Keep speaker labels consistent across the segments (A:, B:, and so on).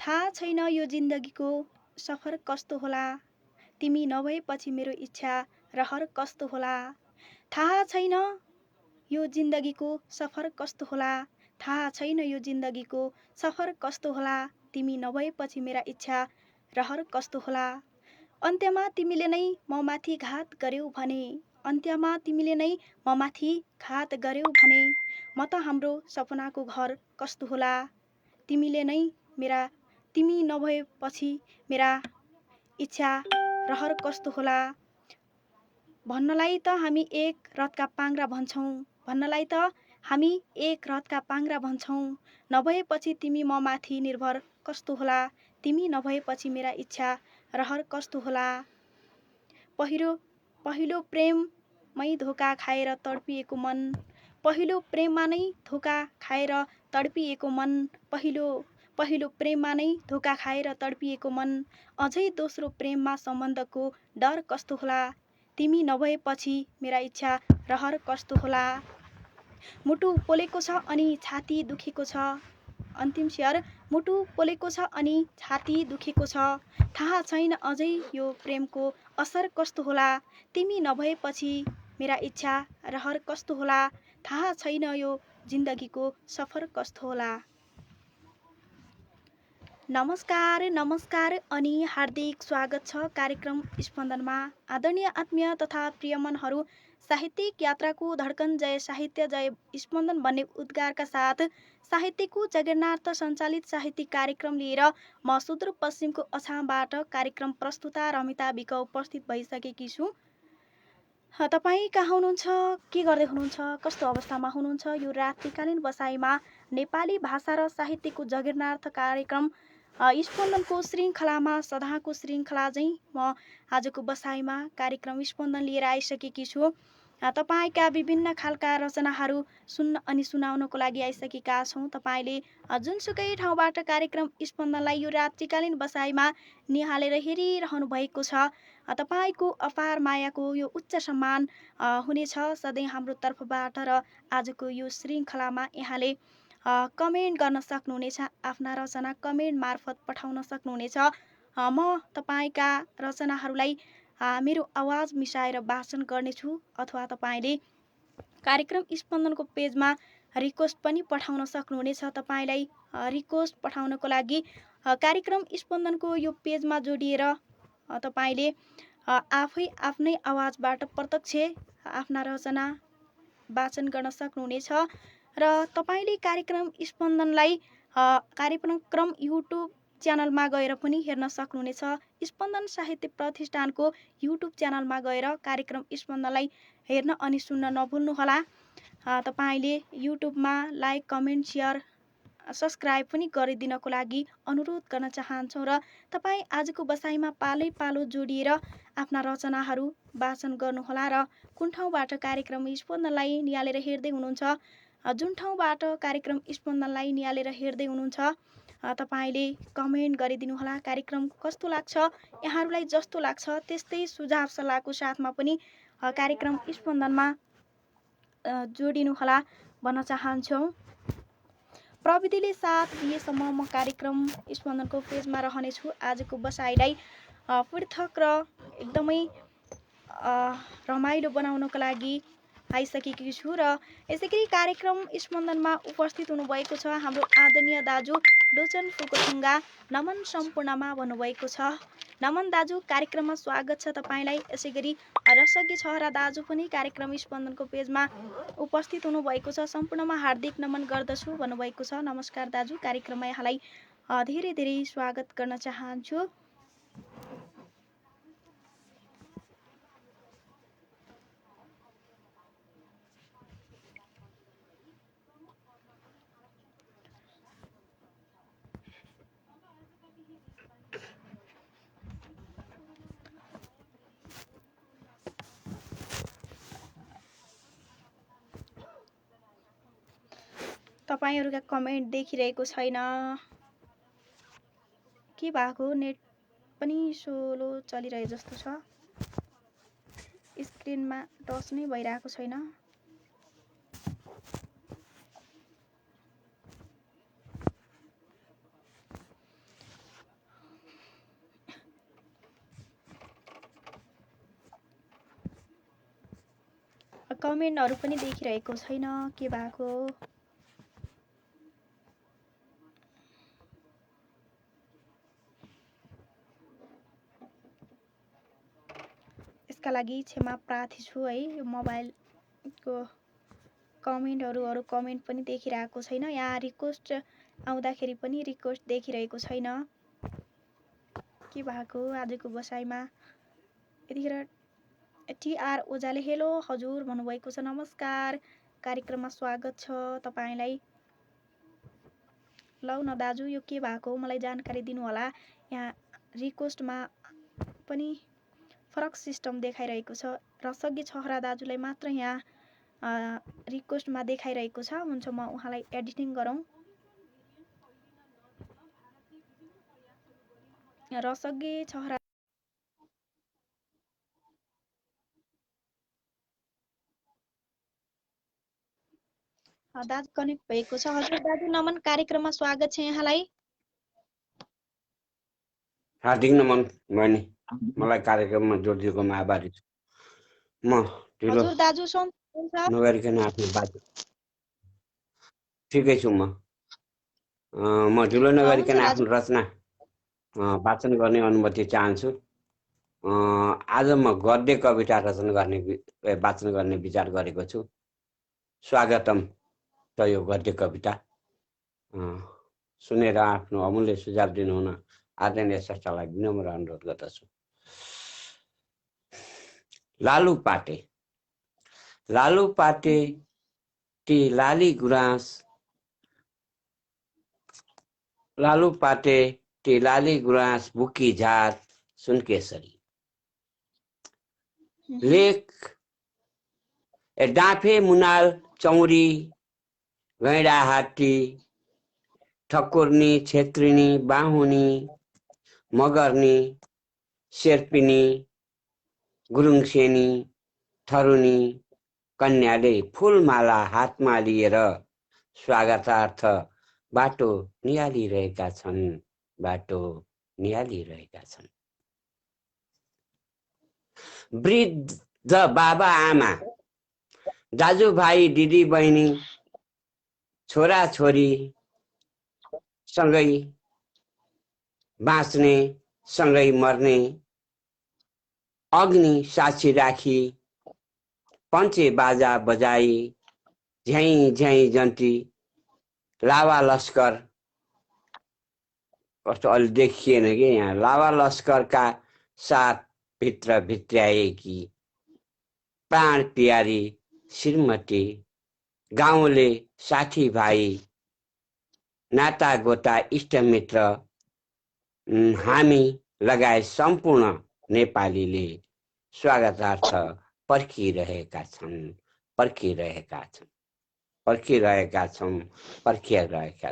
A: थाहा छैन यो जिन्दगीको सफर कस्तो होला, तिमी नभएपछि मेरो इच्छा रहर कस्तो होला। थाहा छैन यो जिन्दगीको सफर कस्तो होला, थाहा छैन यो जिन्दगीको सफर कस्तो होला, तिमी नभएपछि मेरा इच्छा रहर कस्तो होला। अन्त्यमा तिमीले नै ममाथि घात गर्यौ भने, अन्त्यमा तिमीले नै ममाथि घात गर्यौ भने, म त हाम्रो सपनाको घर कस्तो होला, तिमीले नै तिमी नभएपछि मेरा इच्छा रहर कस्तो होला। भन्नलाई त हामी एक रथका पाङ्ग्रा भन्छौँ, भन्नलाई त हामी एक रथका पाङ्ग्रा भन्छौँ, नभएपछि तिमी ममाथि निर्भर कस्तो होला, तिमी नभएपछि मेरा इच्छा रहर कस्तो होला। पहिलो प्रेममै धोका खाएर तडपिएको मन, पहिलो प्रेममा नै धोका खाएर तडपिएको मन, पहिलो प्रेममा नै धोका खाएर तडपिएको मन, अझै दोस्रो प्रेममा सम्बन्धको डर कस्तो होला, तिमी नभएपछि मेरा इच्छा रहर कस्तो होला। मुटु पोलेको छ अनि छाती दुखेको छ, अन्तिम शेयर। मुटु पोलेको छ अनि छाती दुखेको छ, थाहा छैन अझै यो प्रेमको असर कस्तो होला, तिमी नभएपछि मेरा इच्छा रहर कस्तो होला। थाहा छैन यो जिन्दगीको सफर कस्तो होला। नमस्कार अनि हार्दिक स्वागत छ कार्यक्रम स्पन्दनमा। आदरणीय आत्मीय तथा प्रिय मनहरू, साहित्यिक यात्राको धड्कन जय साहित्य जय स्पन्दन भन्ने उद्गारका साथ साहित्यको जगन्नाथ सञ्चालित साहित्यिक कार्यक्रम लिएर म सुदूरपश्चिमको अछामबाट कार्यक्रम प्रस्तुता रमिता विक उपस्थित भइसकेकी छु। तपाईँ कहाँ हुनुहुन्छ, के गर्दै हुनुहुन्छ, कस्तो अवस्थामा हुनुहुन्छ? यो रात्रिकालीन बसाइमा नेपाली भाषा र साहित्यको जगन्नाथ कार्यक्रम स्पन्दनको श्रृङ्खलामा सदाको श्रृङ्खला चाहिँ म आजको बसाइमा कार्यक्रम स्पन्दन लिएर आइसकेकी छु। तपाईँका विभिन्न खालका रचनाहरू सुन्न अनि सुनाउनको लागि आइसकेका छौँ। तपाईँले जुनसुकै ठाउँबाट कार्यक्रम स्पन्दनलाई यो रात्रिकालीन बसाइमा निहालेर हेरिरहनु भएको छ, तपाईँको अपार मायाको यो उच्च सम्मान हुनेछ सधैँ हाम्रो तर्फबाट। र आजको यो श्रृङ्खलामा यहाँले कमेन्ट गर्न सक्नुहुनेछ, आफ्ना रचना कमेन्ट मार्फत पठाउन सक्नुहुनेछ। म तपाईँका रचनाहरूलाई मेरो आवाज मिसाएर वाचन गर्नेछु, अथवा तपाईँले कार्यक्रम स्पन्दनको पेजमा रिक्वेस्ट पनि पठाउन सक्नुहुनेछ। तपाईँलाई रिक्वेस्ट पठाउनको लागि कार्यक्रम स्पन्दनको यो पेजमा जोडिएर तपाईँले आफ्नै आवाजबाट प्रत्यक्ष आफ्ना रचना वाचन गर्न सक्नुहुनेछ। र तपाईँले कार्यक्रम स्पन्दनलाई कार्यक्रम युट्युब च्यानलमा गएर पनि हेर्न सक्नुहुनेछ। स्पन्दन साहित्य प्रतिष्ठानको युट्युब च्यानलमा गएर कार्यक्रम स्पन्दनलाई हेर्न अनि सुन्न नभुल्नुहोला। तपाईँले युट्युबमा लाइक, कमेन्ट, सेयर, सब्सक्राइब पनि गरिदिनको लागि अनुरोध गर्न चाहन्छौँ। र तपाईँ आजको बसाइमा पालै पालो जोडिएर आफ्ना रचनाहरू वाचन गर्नुहोला। र कुन ठाउँबाट कार्यक्रम स्पन्दनलाई निहालेर हेर्दै हुनुहुन्छ, जुन ठाउँबाट कार्यक्रम स्पन्दनलाई निहालेर हेर्दै हुनुहुन्छ, तपाईँले कमेन्ट गरिदिनुहोला। कार्यक्रम कस्तो लाग्छ, यहाँहरूलाई जस्तो लाग्छ त्यस्तै सुझाव सल्लाहको साथमा पनि कार्यक्रम स्पन्दनमा जोडिनुहोला भन्न चाहन्छौँ। प्रविधिले साथ दिएसम्म म कार्यक्रम स्पन्दनको पेजमा रहनेछु। आजको बसाइलाई पृथक र एकदमै रमाइलो बनाउनको लागि आइसकेकी छु। र यसैगरी कार्यक्रम स्पन्दनमा उपस्थित हुनुभएको छ हाम्रो आदरणीय दाजु लोचन फुकोथुङ्गा नमन सम्पूर्णमा भन्नुभएको छ। नमन दाजु, कार्यक्रममा स्वागत छ तपाईँलाई। यसैगरी रसज्ञ छहरा दाजु पनि कार्यक्रम स्पन्दनको पेजमा उपस्थित हुनुभएको छ, सम्पूर्णमा हार्दिक नमन गर्दछु भन्नुभएको छ। नमस्कार दाजु, कार्यक्रममा यहाँलाई धेरै धेरै स्वागत गर्न चाहन्छु। तपाईँहरूका कमेन्ट देखिरहेको छैन, के भएको? नेट पनि स्लो चलिरहे जस्तो छ, स्क्रिनमा टच नै भइरहेको छैन। कमेन्टहरू पनि देखिरहेको छैन, के भएको? यसका लागि क्षमा प्रार्थी छु है। यो मोबाइलको कमेन्टहरू कमेन्ट पनि देखिरहेको छैन। यहाँ रिक्वेस्ट आउँदाखेरि पनि रिक्वेस्ट देखिरहेको छैन, के भएको आजको बसाइमा? यतिखेर टिआर ओझाले हेलो हजुर भन्नुभएको छ। नमस्कार, कार्यक्रममा स्वागत छ तपाईँलाई। लौ न दाजु, यो के भएको मलाई जानकारी दिनुहोला। यहाँ रिक्वेस्टमा पनि फरक सिस्टम देखाइरहेको छ। रसज्ञ छहरा दाजुलाई मात्र यहाँ रिक्वेस्टमा देखाइरहेको छ। हुन्छ, म उहाँलाई एडिटिङ गरौँ। रसज्ञ छहरा दाजु कनेक्ट भएको छ। हजुर दाजु नमन, कार्यक्रममा स्वागत छ यहाँलाई।
B: हार्दिक नमन बहिनी, मलाई कार्यक्रममा जोडिदिएकोमा आभारी छु। म ढिलो
A: हजुर दाजु हुन्छ
B: नगरिकन आफ्नो बाटो ठिकै छु। म ढिलो नगरिकन आफ्नो रचना वाचन गर्ने अनुमति चाहन्छु। आज म गद्य कविता वाचन गर्ने विचार गरेको छु। स्वागतम छ यो गद्य कविता। सुनेर आफ्नो अमूल्य सुझाव दिनुहुन आदरणीय संस्थालाई विनम्र अनुरोध गर्दछु। लालुपाटे ती लाली गुराँस, लालुपाटे ती लाली गुराँस बुकी झार सुनकेसरी। लेख डाँफे मुनाल चौरी गैँडा हात्ती ठकुर्नी छेत्रिनी बाहुनी मगर्नी शेर्पिनी गुरुङसेनी थरुनी कन्याले फूलमाला हातमा लिएर स्वागतार्थ बाटो निहालिरहेका छन्। वृद्ध बाबा आमा, दाजुभाइ दिदी बहिनी, छोरा छोरी सँगै बाँच्ने सँगै मर्ने, अग्नि साक्षी राखी पञ्चे बाजा बजाई झ्याइ झ्याइ जन्ती लावा लस्कर। कस्तो अलि देखिएन कि यहाँ। लावा लस्करका साथ भित्र भित्र्याएकी प्राण प्यारी श्रीमती, गाउँले साथीभाइ नाता गोता इष्टमित्र हामी लगायत सम्पूर्ण नेपालीले स्वागतार्थ पर्खिरहेका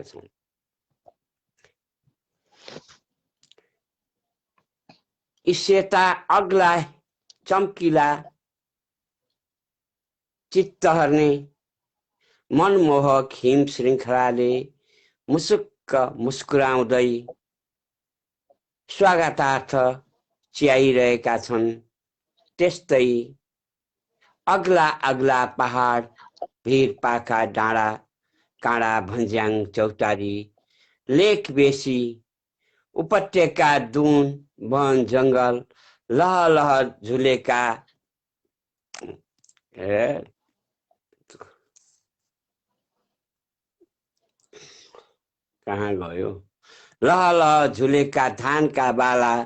B: छौँ। सेता अग्ला चम्किला चित्त हर्ने मनमोहक हिम श्रृङ्खलाले मुसुक्क मुस्कुराउँदै स्वागतार्थ च्याइरहेका छन्। त्यस्तै अग्ला अग्ला पहाड, भिर पाखा डाँडा काँडा भन्ज्याङ चौतारी, लेक बेसी, उपत्यका दुन वन जङ्गल, लह लह झुलेका कहाँ गयो? लह लह झुलेका धानका बाला,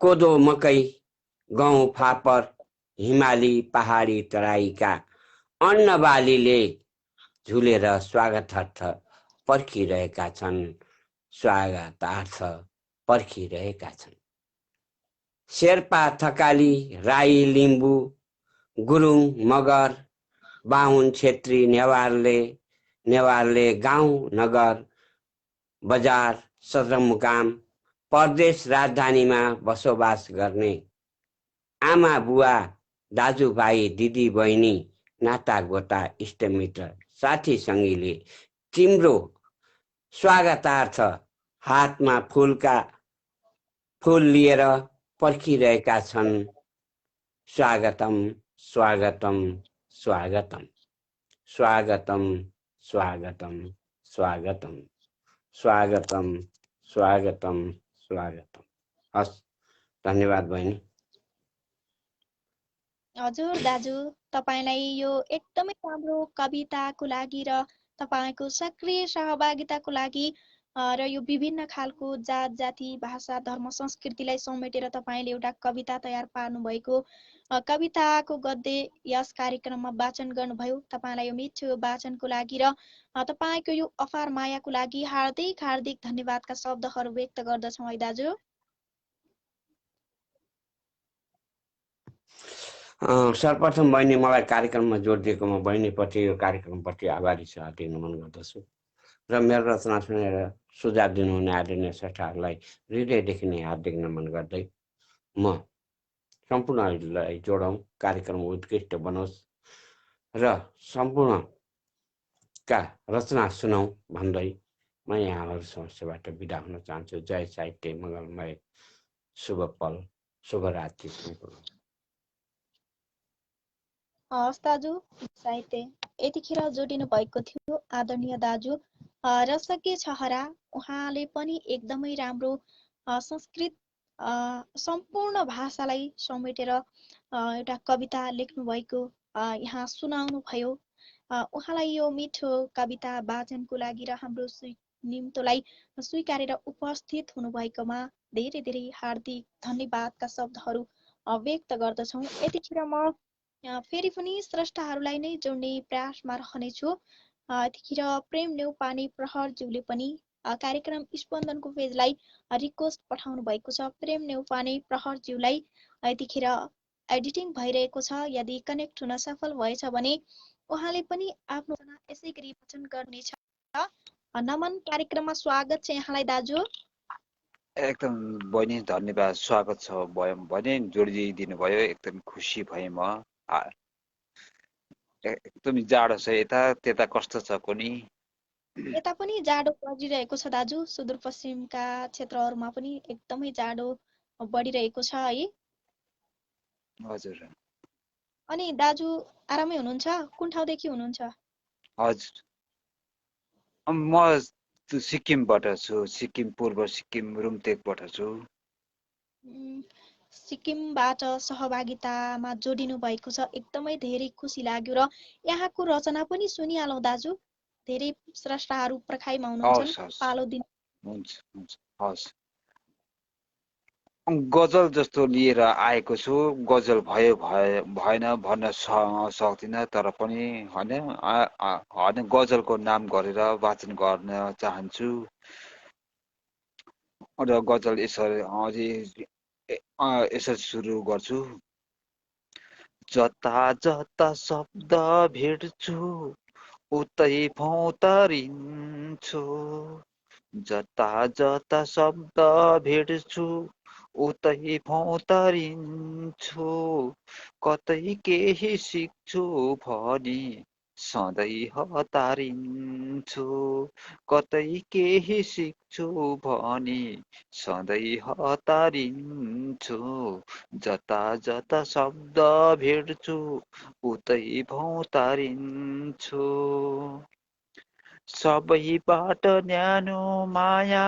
B: कोदो मकै गहुँ फापर, हिमाली पहाडी तराईका अन्नबालीले झुलेर स्वागतार्थ पर्खिरहेका छन्। शेर्पा थकाली राई लिम्बू गुरुङ मगर बाहुन छेत्री नेवारले गाउँ नगर बजार सदरमुकाम परदेश राजधानीमा बसोबास गर्ने आमा बुवा दाजुभाइ दिदी बहिनी नाता गोता इष्टमित्र साथी सङ्गीले तिम्रो स्वागतार्थ हातमा फूल लिएर पर्खिरहेका छन्। स्वागतम स्वागतम स्वागतम स्वागतम स्वागतम स्वागतम स्वागतम स्वागतम। हस्, धन्यवाद बहिनी।
A: हजुर दाजु, तपाईँलाई यो एकदमै राम्रो कविताको लागि र तपाईँको सक्रिय सहभागिताको लागि र यो विभिन्न खालको जात जाति भाषा धर्म संस्कृतिलाई समेटेर तपाईँले एउटा कविता तयार पार्नुभएको कविताको गद्य यस कार्यक्रममा वाचन गर्नुभयो। तपाईँलाई यो मिठो वाचनको लागि र तपाईँको यो अपार मायाको लागि हार्दिक हार्दिक धन्यवादका शब्दहरू व्यक्त गर्दछौँ है दाजु।
B: सर्वप्रथम बहिनी, मलाई कार्यक्रममा जोड दिएकोमा बहिनीप्रति, यो कार्यक्रमप्रति आभारी छ, हार्दिक नमन गर्दछु। र मेरो रचना सुनेर सुझाव दिनुहुने आदरणीय श्रेष्ठहरूलाई हृदयदेखि नै हार्दिक नमन गर्दै म सम्पूर्णलाई जोडौँ, कार्यक्रम उत्कृष्ट बनोस् र सम्पूर्णका रचना सुनौँ भन्दै म यहाँहरू समस्याबाट बिदा हुन चाहन्छु। जय साहित्य, मङ्गलमय, शुभ पल, शुभरात्रि सम्पूर्ण।
A: हवस् दाजु, साहित्य यतिखेर जोडिनु भएको थियो आदरणीय दाजु रसज्ञ छहरा। उहाँले पनि एकदमै राम्रो संस्कृत सम्पूर्ण भाषालाई समेटेर एउटा कविता लेख्नु भएको यहाँ सुनाउनु भयो। उहाँलाई यो मिठो कविता वाचनको लागि र हाम्रो निम्तोलाई स्वीकारेर उपस्थित हुनुभएकोमा धेरै धेरै हार्दिक धन्यवादका शब्दहरू व्यक्त गर्दछौँ। यतिखेर म फेरि पनि स्रष्टाहरूलाई नै जोड्ने प्रयासमा रहनेछु। यतिखेर प्रेम नेउपाने प्रहरज्यूले पनि कार्यक्रम स्पन्दनको पेजलाई रिक्वेस्ट पठाउनु भएको छ। प्रेम नेउपाने प्रहरज्यूलाई यतिखेर एडिटिङ भइरहेको छ, यदि कनेक्ट हुन सफल भएछ भने उहाँले पनि आफ्नो यसै गरी वाचन गर्नेछ। नमन, कार्यक्रममा स्वागत छ यहाँलाई दाजु।
C: एकदम बहिनी धन्यवाद, स्वागत छ भने जोडिदिनु भयो, एकदम खुसी भएँ म। एकदमै जाडो छ यता, त्यता कस्तो छ कोनी?
A: यता पनि जाडो बढिरहेको छ दाजु, सुदूरपश्चिमका क्षेत्रहरूमा पनि एकदमै जाडो बढिरहेको छ है।
C: हजुर।
A: अनि दाजु आरामै हुनुहुन्छ? कुन ठाउँदेखि हुनुहुन्छ?
C: हजुर, म सिक्किमबाट छु, सिक्किम पूर्व सिक्किम रुम्तेकबाट छु।
A: सिक्किमबाट सहभागितामा जोडिनु भएको छ, एकदमै धेरै खुसी लाग्यो। र यहाँको रचना पनि सुनिहालौँ दाजु, धेरै स्रष्टाहरू पर्खाइमा हुनुहुन्छ, पालो दिन।
C: हुन्छ हुन्छ, हस्। गजल जस्तो लिएर आएको छु, गजल भयो भएन भन्न सक्दिनँ, तर पनि होइन गजलको नाम गरेर वाचन गर्न चाहन्छु। र गजल यसरी सुरु गर्छु। जता जता शब्द भेट्छु उतै भौँतारिन्छु, जता जता शब्द भेट्छु उतै भौँतारिन्छु, कतै केही सिक्छु भनी सधैँ हतारिन्छु, कतै केही सिक्छु भनी सधैँ हतारिन्छु, जता जता शब्द भेट्छु उतै भौँतारिन्छु। सबैबाट न्यानो माया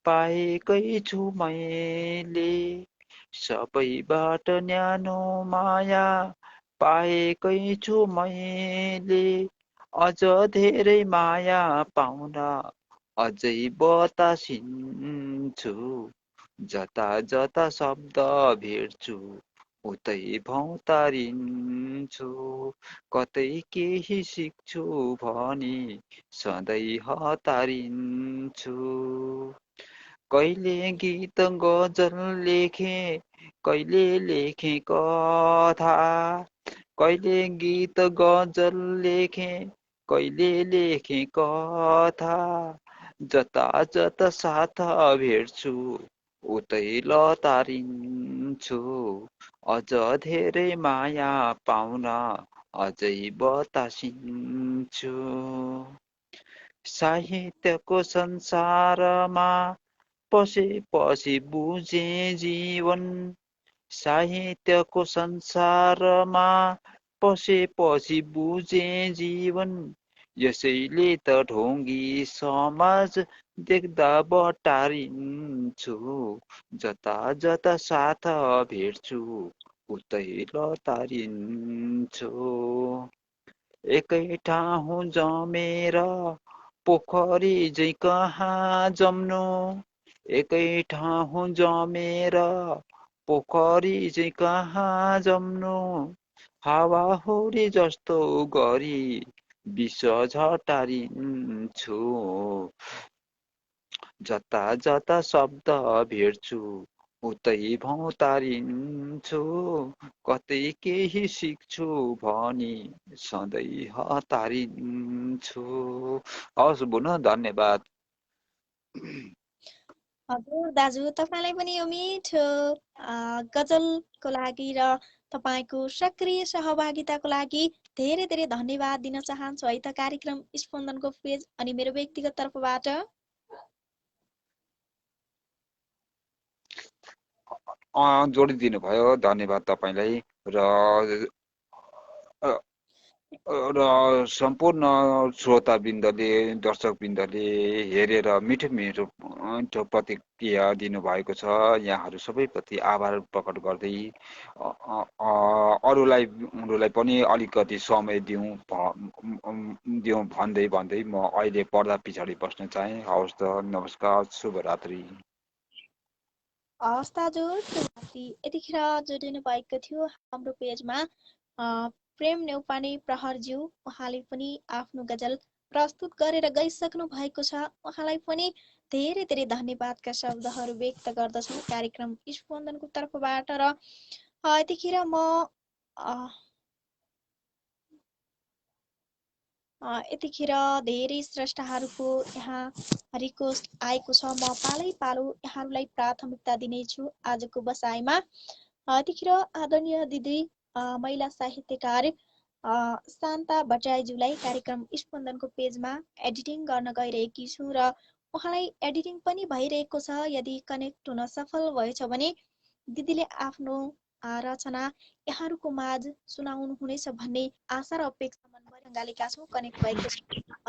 C: पाएकै छु मैले, सबैबाट न्यानो माया पाएकै छु मैले, अझ धेरै माया पाउन अझै बतासिन्छु, जता जता शब्द भेट्छु उतै भौँतारिन्छु, कतै केही सिक्छु भनी सधैँ हतारिन्छु। कहिले गीत गजल लेखे, कहिले लेखे कथा, कहिले गीत गजल लेखे, कहिले लेखे कथा, जता जता साथ भेट्छु उतै लतारिन्छु, अझ धेरै माया पाउन अझै बतासिन्छु। साहित्यको संसारमा पसेपछि बुझे जीवन, साहित्यको संसारमा पसेपछि बुझे जीवन यसैले त ढोङ्गी समाज देख्दा बटारिन्छु जता जता साथ भेट्छु उतै लतारिन्छु एकै ठाउँ जमेर पोखरी झै कहाँ जम्नु एकै ठाउँ जमेर पोखरी झै कहाँ जम्नु हावाहुरी जस्तो गरी विष झटारिन्छु जता जता शब्द भेट्छु उतै भौतारिन्छु कतै केही सिक्छु भनी सधैँ हतारिन्छु। हवस् बुनु, धन्यवाद।
A: हजुर दाजु, तपाईँलाई पनि यो मिठो गजलको लागि र तपाईँको सक्रिय सहभागिताको लागि धेरै धेरै धन्यवाद दिन चाहन्छु है त कार्यक्रम स्पन्दनको पेज अनि मेरो व्यक्तिगत तर्फबाट।
C: जोडिदिनु भयो, धन्यवाद तपाईँलाई। र सम्पूर्ण श्रोताबिन्दले दर्शकबिन्दले हेरेर मिठो मिठो प्रतिक्रिया दिनुभएको छ। यहाँहरू सबैप्रति आभार प्रकट गर्दै अरूलाई पनि अलिकति समय दिउँ भन्दै म अहिले पर्दा पछाडि बस्न चाहे। हवस् त, नमस्कार, शुभरात्रि।
A: हवस् दाजु, शुभरात्रि। यतिखेर जोडिनु भएको थियो हाम्रो पेजमा प्रेम नेउपाने प्रहरज्यू। उहाँले पनि आफ्नो गजल प्रस्तुत गरेर गइसक्नु भएको छ। उहाँलाई पनि धेरै धेरै धन्यवादका शब्दहरू व्यक्त गर्दछौँ कार्यक्रम स्पन्दनको तर्फबाट। र यतिखेर म यतिखेर धेरै स्रष्टाहरूको यहाँ रिक्वेस्ट आएको छ। म पालै पालो यहाँहरूलाई प्राथमिकता दिनेछु आजको बसाइमा। यतिखेर आदरणीय दिदी महिला साहित्यकार शान्ता भट्टराईज्यूलाई कार्यक्रम स्पन्दनको पेजमा एडिटिङ गर्न गइरहेकी छु र उहाँलाई एडिटिङ पनि भइरहेको छ। यदि कनेक्ट हुन सफल भएछ भने दिदीले आफ्नो रचना यहाँहरूको माझ सुनाउनु हुनेछ भन्ने आशा र अपेक्षा मनभरि ढङ्गालेका छौँ। कनेक्ट भएको छ।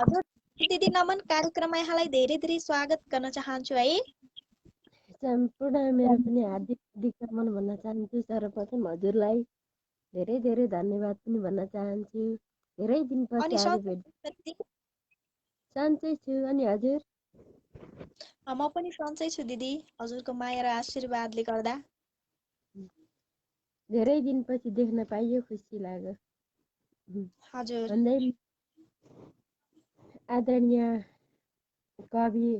A: हजुर दिदी नमन, कार्यक्रममा यहाँलाई धेरै धेरै स्वागत गर्न चाहन्छु है।
D: सम्पूर्ण मेरो पनि हार्दिक नमन भन्न चाहन्छु। सर्वप्रथम हजुरलाई धेरै धेरै धन्यवाद पनि भन्न चाहन्छु। धेरै दिनपछि आज भेट। सन्चै छु, अनि हजुर?
A: म पनि सन्चै छु दिदी, हजुरको माया र आशीर्वादले गर्दा।
D: धेरै दिनपछि देख्न पाइयो, खुसी लाग्यो।
A: हजुर।
D: भन्दै आदरणीय कवि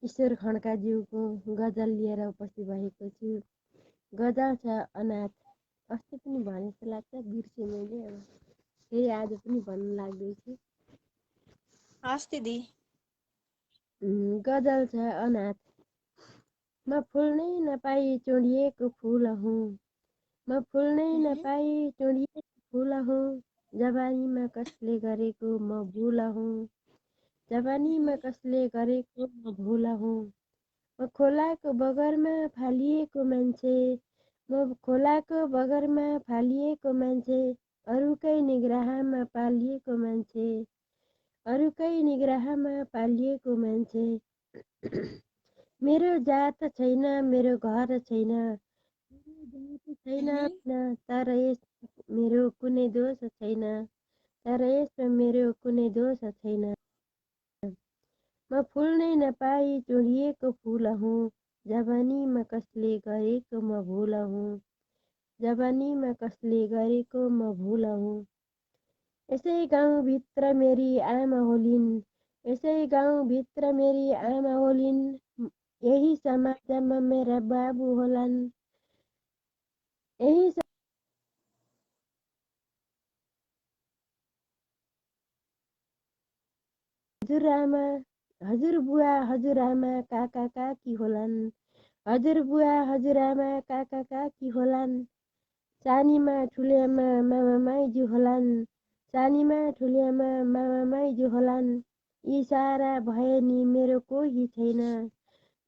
D: ईश्वर खड्काज्यूको गजल लिएर उपस्थित भएको छु। गजल छ अनाथ। अस्ति पनि भने जस्तो लाग्छ, बिर्सेँ मैले। अब फेरि आज पनि भन्नु लाग्दैछु।
A: हस् दिदी।
D: गजल छ अनाथ। म फुल्नै नपाई चोडिएको फुल हुँ। म फुल्नै नपाई चोडिएको फुल हुँ। जवानीमा कसले गरेको म भुल हुँ। जवानीमा कसले गरेको म भुल हुँ। म खोलाको बगरमा फालिएको मान्छे। म खोलाको बगरमा फालिएको मान्छे। अरूकै निग्राहमा पालिएको मान्छे। अरूकै निग्राहमा पालिएको मान्छे। मेरो जात छैन, मेरो घर छैन, तर यस मेरो कुनै दोष छैन। तर यसमा मेरो कुनै दोष छैन। म फुल्नै नपाई चोडिएको फुल हुँ। जवानीमा कसले गरेको म भुल हुँ। जवानीमा कसले गरेको म भुल हुँ। यसै गाउँभित्र मेरी आमा होलिन्। यसै गाउँभित्र मेरी आमा होलिन्। यही समाजमा मेरा बाबु होलान्। यही हजुरआमा, हजुरबुवा, हजुरआमा, काका काकी होलान्। हजुरबुवा, हजुरआमा, काका काकी होलान्। सानीमा ठुलिआमा मामा माइजू होलान्। सानीमा ठुलिआमा मामा माइजू होलान्। यी सारा भए नि मेरो कोही छैन।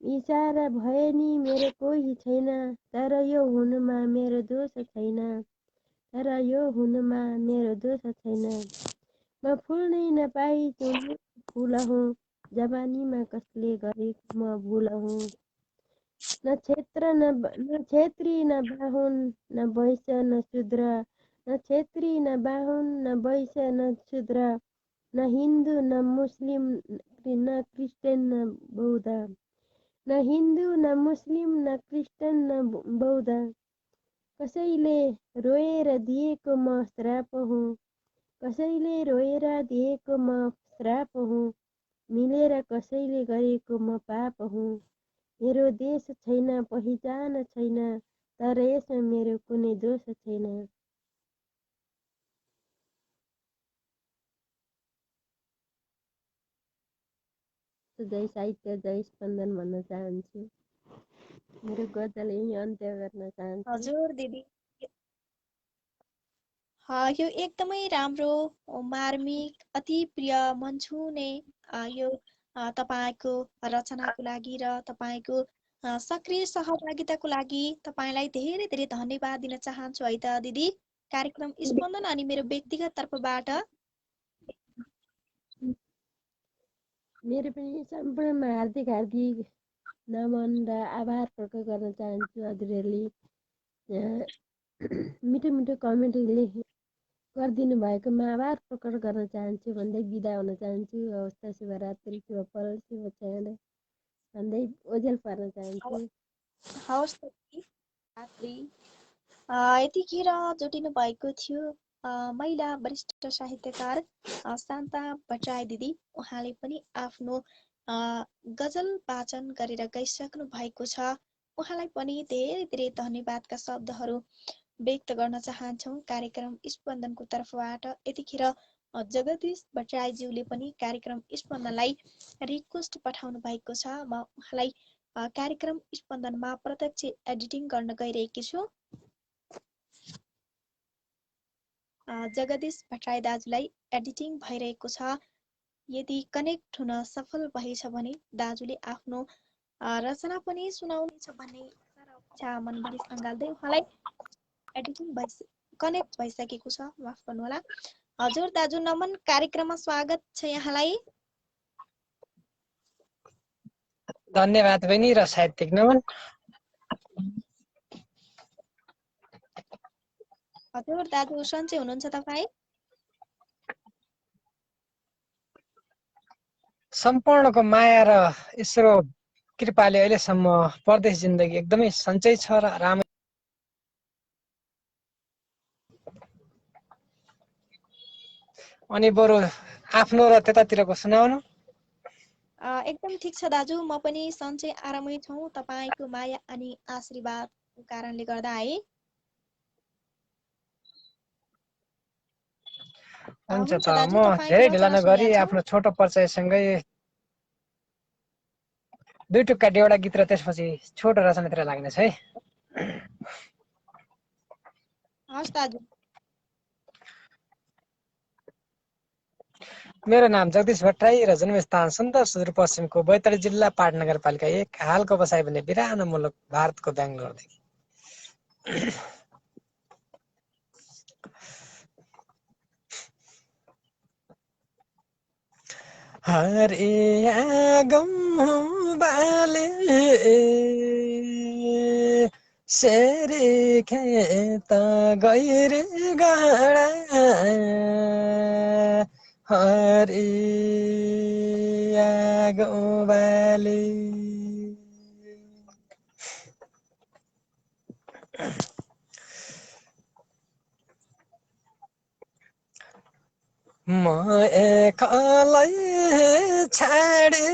D: यी सारा भए नि मेरो कोही छैन। तर यो हुनुमा मेरो दोष छैन। तर यो हुनमा मेरो दोष छैन। म फुल्नै नपाई चुडिएको फुल हुँ, जवानीमा कसले गरेको म भुल हुँ। न छेत्री न बाहुन न वैश्य न शूद्र, न छेत्री न बाहुन न वैश्य न शूद्र, न हिन्दू न मुस्लिम न क्रिस्चियन न बौद्ध, न हिन्दू न मुस्लिम न क्रिस्चियन न बौद्ध। कसैले रोएर दिएको म श्राप हुँ, कसैले रोएर दिएको म श्राप हुँ, मिलेर कसैले गरेको म पाप हुँ। मेरो देश छैन पहिचान छैन, तर यसमा मेरो कुनै दोष छैन। जय साहित्य जय स्पन्दन भन्न चाहन्छु। मेरो गजल यही अन्त्य गर्न चाहन्छु।
A: हजुर दिदी, यो एकदमै राम्रो, मार्मिक, अति प्रिय मन छुने यो तपाईँको रचनाको लागि र तपाईँको सक्रिय सहभागिताको लागि तपाईँलाई धेरै धेरै धन्यवाद दिन चाहन्छु है त दिदी। कार्यक्रम स्पन्दन अनि मेरो व्यक्तिगत तर्फबाट
D: मेरो पनि सम्पूर्णमा हार्दिक हार्दिक नमन र आभार प्रकट गर्न चाहन्छु। हजुरहरूले मिठो मिठो कमेन्ट गरिदिनु भएकोमा आभार प्रकट गर्न चाहन्छु भन्दै बिदा हुन चाहन्छु। हवस्, शुभरात्रि, शुभ पल, शुभ क्षण भन्दै ओझेल पार्न चाहन्छु।
A: हवस् त दिदी, रात्रि। यतिखेर जोडिनु भएको थियो महिला वरिष्ठ साहित्यकार शान्ता भट्टराई दिदी। उहाँले पनि आफ्नो गजल वाचन गरेर गइसक्नु भएको छ। उहाँलाई पनि धेरै धेरै धन्यवादका शब्दहरू व्यक्त गर्न चाहन्छौँ कार्यक्रम स्पन्दनको तर्फबाट। यतिखेर जगदीश भट्टराईज्यूले पनि कार्यक्रम स्पन्दनलाई रिक्वेस्ट पठाउनु भएको छ। म उहाँलाई कार्यक्रम स्पन्दनमा प्रत्यक्ष एडिटिङ गर्न गइरहेकी छु। जगदीश भट्टराई दाजुलाई एडिटिङ भइरहेको छ। यदि कनेक्ट हुन सफल भएछ भने दाजुले आफ्नो रचना पनि सुनाउनेछ भन्ने इच्छा मनभरि सङ्घाल्दै उहाँलाई एडिटिङ कनेक्ट भइसकेको छ, माफ गर्नुहोला। हजुर दाजु नमन, कार्यक्रममा स्वागत छ यहाँलाई।
E: धन्यवाद बहिनी र साहित्यिक नमन।
A: हजुर दाजु सन्चै हुनुहुन्छ तपाईँ?
E: सम्पूर्णको माया र ईश्वरको कृपाले अहिलेसम्म परदेश जिन्दगी एकदमै सन्चै छ र राम्रो। अनि बरु आफ्नो र त्यतातिरको सुनाउनु।
A: एकदम ठिक छ दाजु, म पनि सन्चै आरामै छौँ तपाईँको माया अनि आशीर्वादको कारणले गर्दा है।
E: हुन्छ त
A: दाजु,
E: म
A: तपाईँको
E: धेरै ढिला
A: रचना
E: नगरी
A: सुनिहाल्छौँ।
E: आफ्नो छोटो परिचयसँगै 2 टुक्का एउटा गीत र त्यसपछि छोटो रचनातिर लाग्नेछ है।
A: हस् दाजु।
E: मेरो नाम जगदीश भट्टराई र जन्मस्थान सुन्दर सुदूरपश्चिमको बैतडी जिल्ला पाट नगरपालिका 1, हालको बसाइ भने बिरानो मुलुक भारतको बेङ्गलोरदेखि। हरे आगम बाले शेरी खेत गैरे गाडा हरे आगम बाले। म एकलै छाडे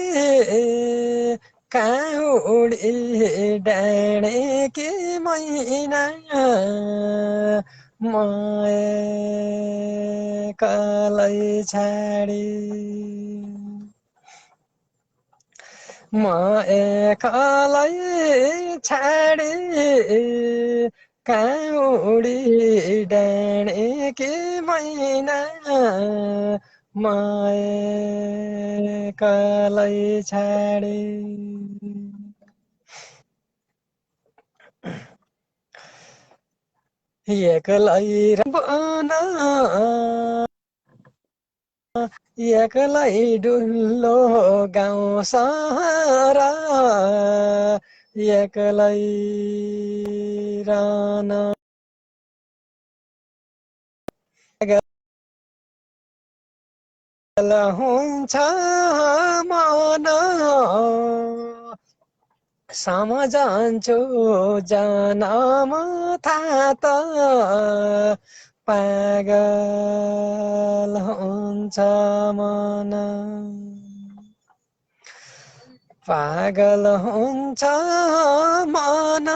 E: कहाँ उडी डाँडे कि मैना म एकलै छाडे म एकलै छाडे कहाँ उडी डाँडे कि मैना म एकलै छाडे। एक्लै बन एक्लै डुल्लो गाउँ सहर एक्लै रहन पागल हुन्छ मन सम्झन्छु जनम थाहा त पागल हुन्छ मन पागल हुन्छ मन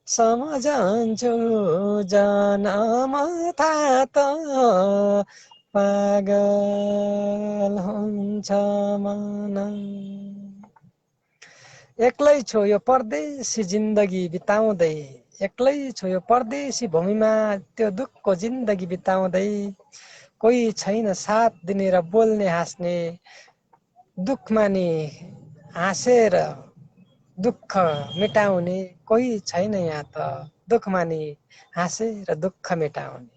E: सम्झन्छु जनम थाहा त पागल हुन्छ मन एक्लै छु यो परदेशी जिन्दगी बिताउँदै एक्लै छु यो परदेशी भूमिमा त्यो दुःखको जिन्दगी बिताउँदै कोही छैन साथ दिने र बोल्ने हाँस्ने दुःखमा नि हाँसेर दुःख मेटाउने कोही छैन यहाँ त दुःखमा नि हाँसेर दुःख मेटाउने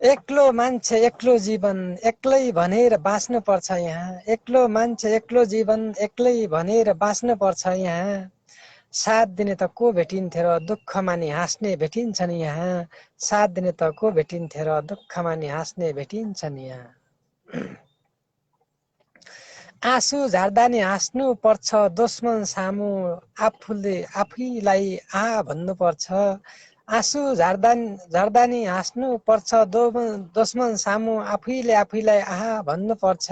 E: एक्लो मान्छे एक्लो जीवन एक्लै भनेर बाँच्नु पर्छ यहाँ एक्लो मान्छे एक्लो जीवन एक्लै भनेर बाँच्नु पर्छ यहाँ साथ दिने त को भेटिन्थ्यो र दुःखमा नि हाँस्ने भेटिन्छन् यहाँ साथ दिने त को भेटिन्थ्यो र दुःखमा नि हाँस्ने भेटिन्छन् यहाँ आँसु झार्दा नि हाँस्नु पर्छ दुश्मन सामु आफैलाई आ भन्नु पर्छ आँसु झार्दा नि हाँस्नु पर्छ दुश्मन सामु आफैलाई आहा भन्नु पर्छ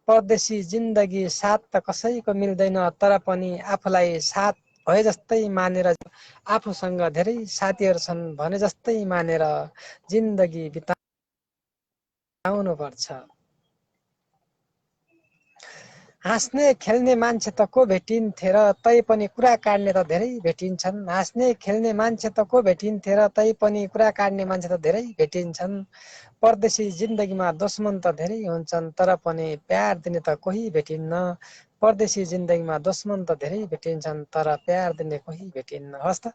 E: परदेशी जिन्दगी साथ त कसैको मिल्दैन तर पनि आफूलाई साथ भए जस्तै मानेर आफूसँग धेरै साथीहरू छन् भने जस्तै मानेर जिन्दगी बिताउनु पर्छ हाँस्ने खेल्ने मान्छे त को भेटिन्थे र तै पनि कुरा काट्ने त धेरै भेटिन्छन् हाँस्ने खेल्ने मान्छे त को भेटिन्थे र तै पनि कुरा काट्ने मान्छे त धेरै भेटिन्छन् परदेशी जिन्दगीमा दुश्मन त धेरै हुन्छन् तर पनि प्यार दिने त कोही भेटिन्न परदेशी जिन्दगीमा दुश्मन त धेरै भेटिन्छन् तर प्यार दिने कोही भेटिन्न हस् त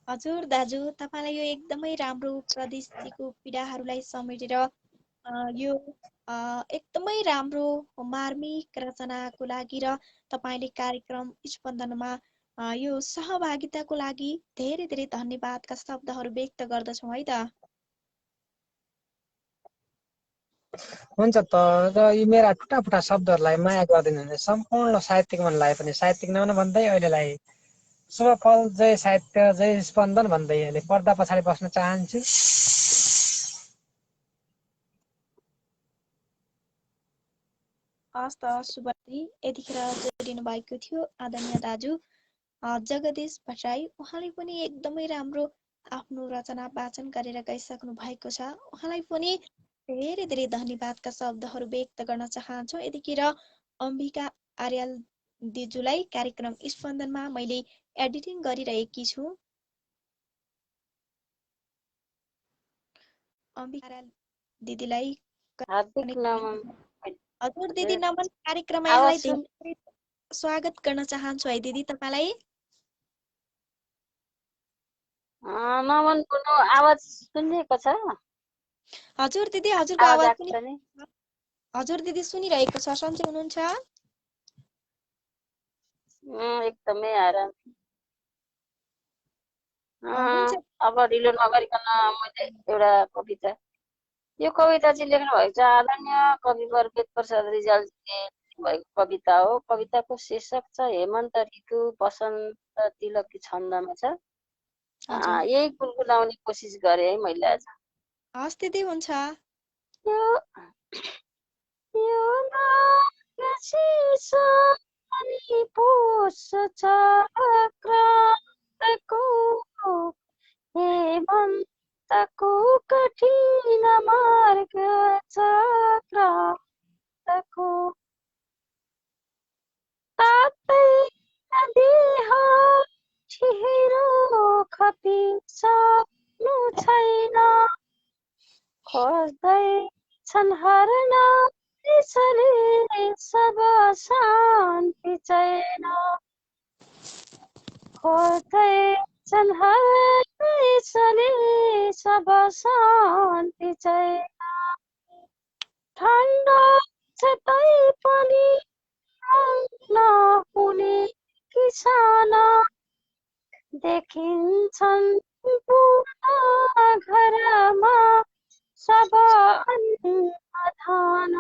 A: हजुर दाजु तपाईँलाई यो एकदमै राम्रो प्रदेशको पीडाहरूलाई समेटेर यो एकदमै राम्रो मार्मिक रचनाको लागि र तपाईँले कार्यक्रम स्पन्दनमा यो सहभागिताको लागि धेरै धेरै धन्यवादका शब्दहरू व्यक्त गर्दछौँ है त
E: हुन्छ त र यी मेरा फुटा फुटा शब्दहरूलाई माया गरिदिनु भने सम्पूर्ण साहित्यिक मनलाई पनि साहित्यिक नहुन भन्दै अहिलेलाई शुभ फल जय साहित्य जय स्पन्दन भन्दै अहिले पर्दा पछाडि बस्न चाहन्छु
A: हस् त शुभरात्रि यतिखेर जोडिनु भएको थियो आदरणीय दाजु जगदीश भट्टराई उहाँले पनि एकदमै राम्रो आफ्नो रचना वाचन गरेर गइसक्नु भएको छ उहाँलाई पनि धेरै धेरै धन्यवादका शब्दहरू व्यक्त गर्न चाहन्छौँ यतिखेर अम्बिका आर्याल दिजुलाई कार्यक्रम स्पन्दनमा मैले एडिटिङ गरिरहेकी छु अम्बिका आर्याल दिदीलाई हजुर दिदी नमन कार्यक्रममा यहाँलाई धेरै स्वागत गर्न चाहन्छु है दिदी तपाईँलाई
F: नमन बोल्नु आवाज सुनिएको छ
A: हजुर दिदी हजुरको आवाज पनि हजुर दिदी सुनिरहेको छ सन्चै हुनुहुन्छ
F: एकदमै आराम अब ढिलो नगरिकन मैले एउटा कविता यो कविता चाहिँ लेख्नु भएको छ आदरणीय कविवर वेद प्रसाद रिजालजीले भएको कविता हो कविताको शीर्षक छ हेमन्त ऋतु वसन्त तिलकी छन्दमा छ यही गुनगुनाउने कोसिस गरे है मैले आज
A: हस् दिदी हुन्छ
F: हेमन्तको कठिन मार्ग चक्रको तातै देह छिरो खपिसक्नु छैन खोज्दैछन् हर्न यसले सब शान्ति चैन खोज्दैछन् यसले सब शान्ति चैन ठन्डा छ तै पनि नहुने किसान देखिन्छन् पूर्ण घरमा सब अन्नधान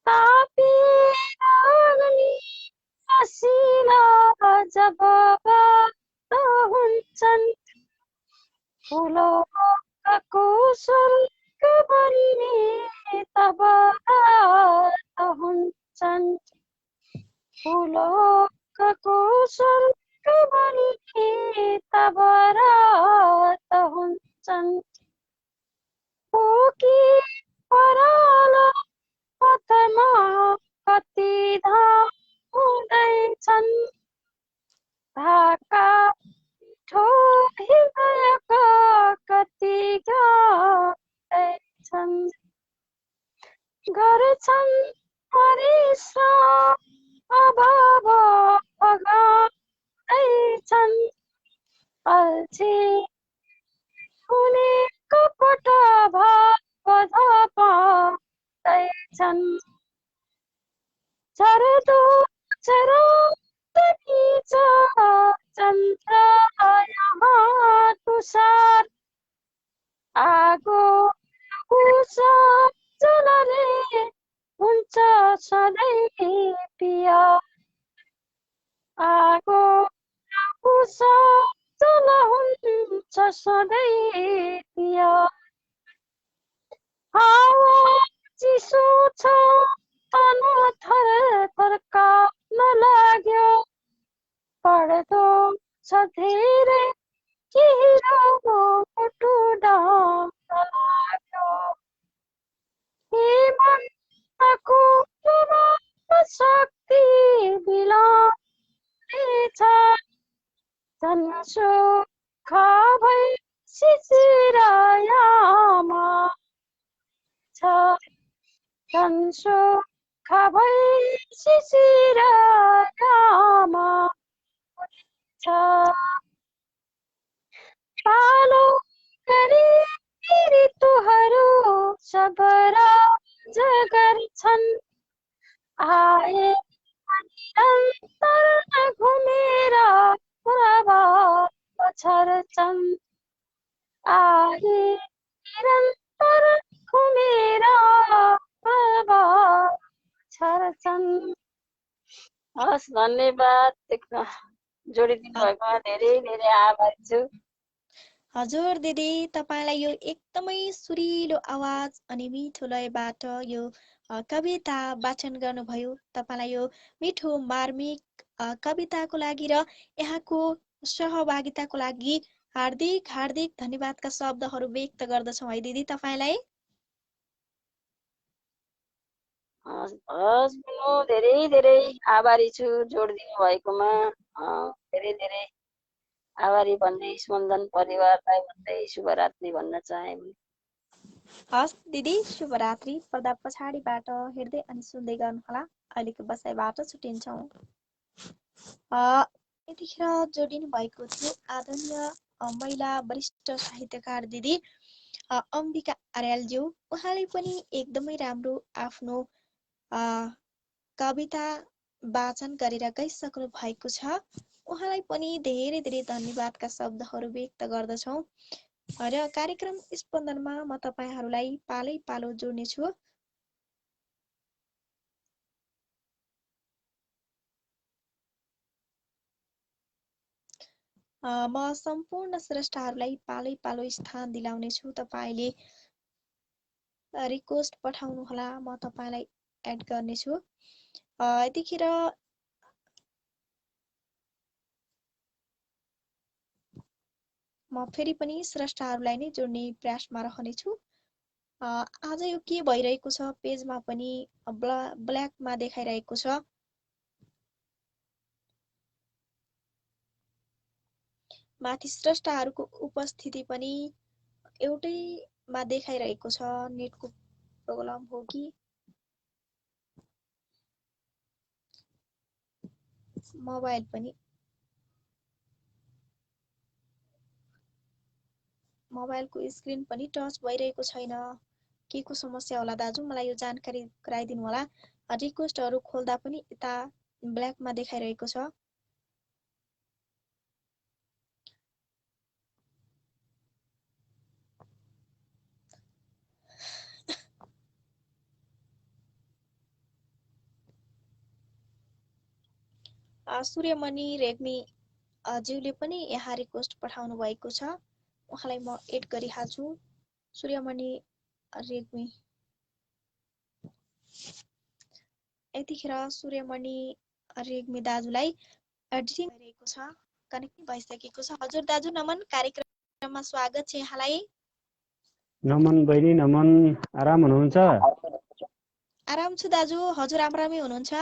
F: तापेर अग्नि पसिना जब बन्द हुन्छन् फुलको स्वर्ग बनिने तब रात हुन्छन् फुलको स्वर्ग बनिने तब रात हुन्छन् पोकी पराल पथमा कति धाम हुँदैछन् ढाका मिठो हृदयका कति गाउँदैछन् गर्छन् परिश्रम अभाव भगाउँदैछन् अल्छी हुने कपट भाव धपाउँदैछन् झर्दो चराउँदै चन्द्र यहाँ तुषार आगो कुसा जलले हुन्छ सधैँ पिया आगो कुसा जल हुन्छ सधैँ पिया हावा चिसो छ तन थर थर काप्न लाग्यो पढ्दो छ धेरै हिरो मुटु डाम्न लाग्यो हेमन्तको प्रभाव शक्ति बिलाउनेछ जनसुख भई शिशिरायामा छ जनसुख भई शिशिरायामा छ पालो गरी ऋतुहरू सब राज गर्छन् आए निरन्तर घुमेर प्रभाव छर्छन् आए निरन्तर घुमेर प्रभाव छर्छन् हस् धन्यवाद जोडिदिनु भएकोमा धेरै धेरै आभारी छु
A: हजुर दिदी तपाईँलाई यो एकदमै सुरिलो आवाज अनि मिठो लयबाट यो कविता वाचन गर्नुभयो तपाईँलाई यो मिठो मार्मिक कविताको लागि र यहाँको सहभागिताको लागि हार्दिक हार्दिक धन्यवादका शब्दहरू व्यक्त गर्दछौँ है दिदी तपाईँलाई
F: हस् म धेरै धेरै आभारी छु जोडिदिनु भएकोमा धेरै धेरै आभारी भन्दै स्पन्दन परिवारलाई भन्दै शुभरात्रि भन्न चाहे
A: हस् दिदी शुभरात्रि पर्दा पछाडिबाट हेर्दै अनि सुन्दै गर्नुहोला अहिलेको बसाइबाट छुट्टिन्छौँ यतिखेर जोडिनु भएको थियो आदरणीय महिला वरिष्ठ साहित्यकार दिदी अम्बिका अर्यालज्यू उहाँले पनि एकदमै राम्रो आफ्नो कविता वाचन गरेर गइसक्नु भएको छ उहाँलाई पनि धेरै धेरै धन्यवादका शब्दहरू व्यक्त गर्दछौँ र कार्यक्रम स्पन्दनमा म तपाईँहरूलाई पालै पालो जोड्नेछु म सम्पूर्ण स्रष्टाहरूलाई पालै पालो स्थान दिलाउनेछु तपाईँले रिक्वेस्ट पठाउनुहोला म तपाईँलाई एड गर्नेछु यतिखेर म फेरि पनि स्रष्टाहरूलाई नै जोड्ने प्रयासमा रहनेछु आज यो के भइरहेको छ पेजमा पनि ब्ल्याकमा देखाइरहेको छ माथि स्रष्टाहरूको उपस्थिति पनि एउटैमा देखाइरहेको छ नेटको प्रब्लम हो कि मोबाइल पनि मोबाइलको स्क्रिन पनि टच भइरहेको छैन। के को समस्या होला दाजु, मलाई यो जानकारी गराइदिनु होला। रिक्वेस्टहरू खोल्दा पनि यता ब्ल्याकमा देखाइरहेको छ। सूर्यमणि रेग्मी ज्यूले पनि यहाँ रिक्वेस्ट पठाउनु भएको छ। उहाँलाई म एड गरिहाल्छु। सूर्यमणि रेग्मी यतिखेर सूर्यमणि रेग्मी दाजुलाई एडिटिङ गरिरहेको छ, कनेक्ट भइसकेको छ। हजुर दाजु नमन, कार्यक्रममा स्वागत छ यहाँलाई।
G: नमन बहिनी, नमन। आराम हुनुहुन्छ?
A: आराम छु दाजु, हजुर आरामै हुनुहुन्छ?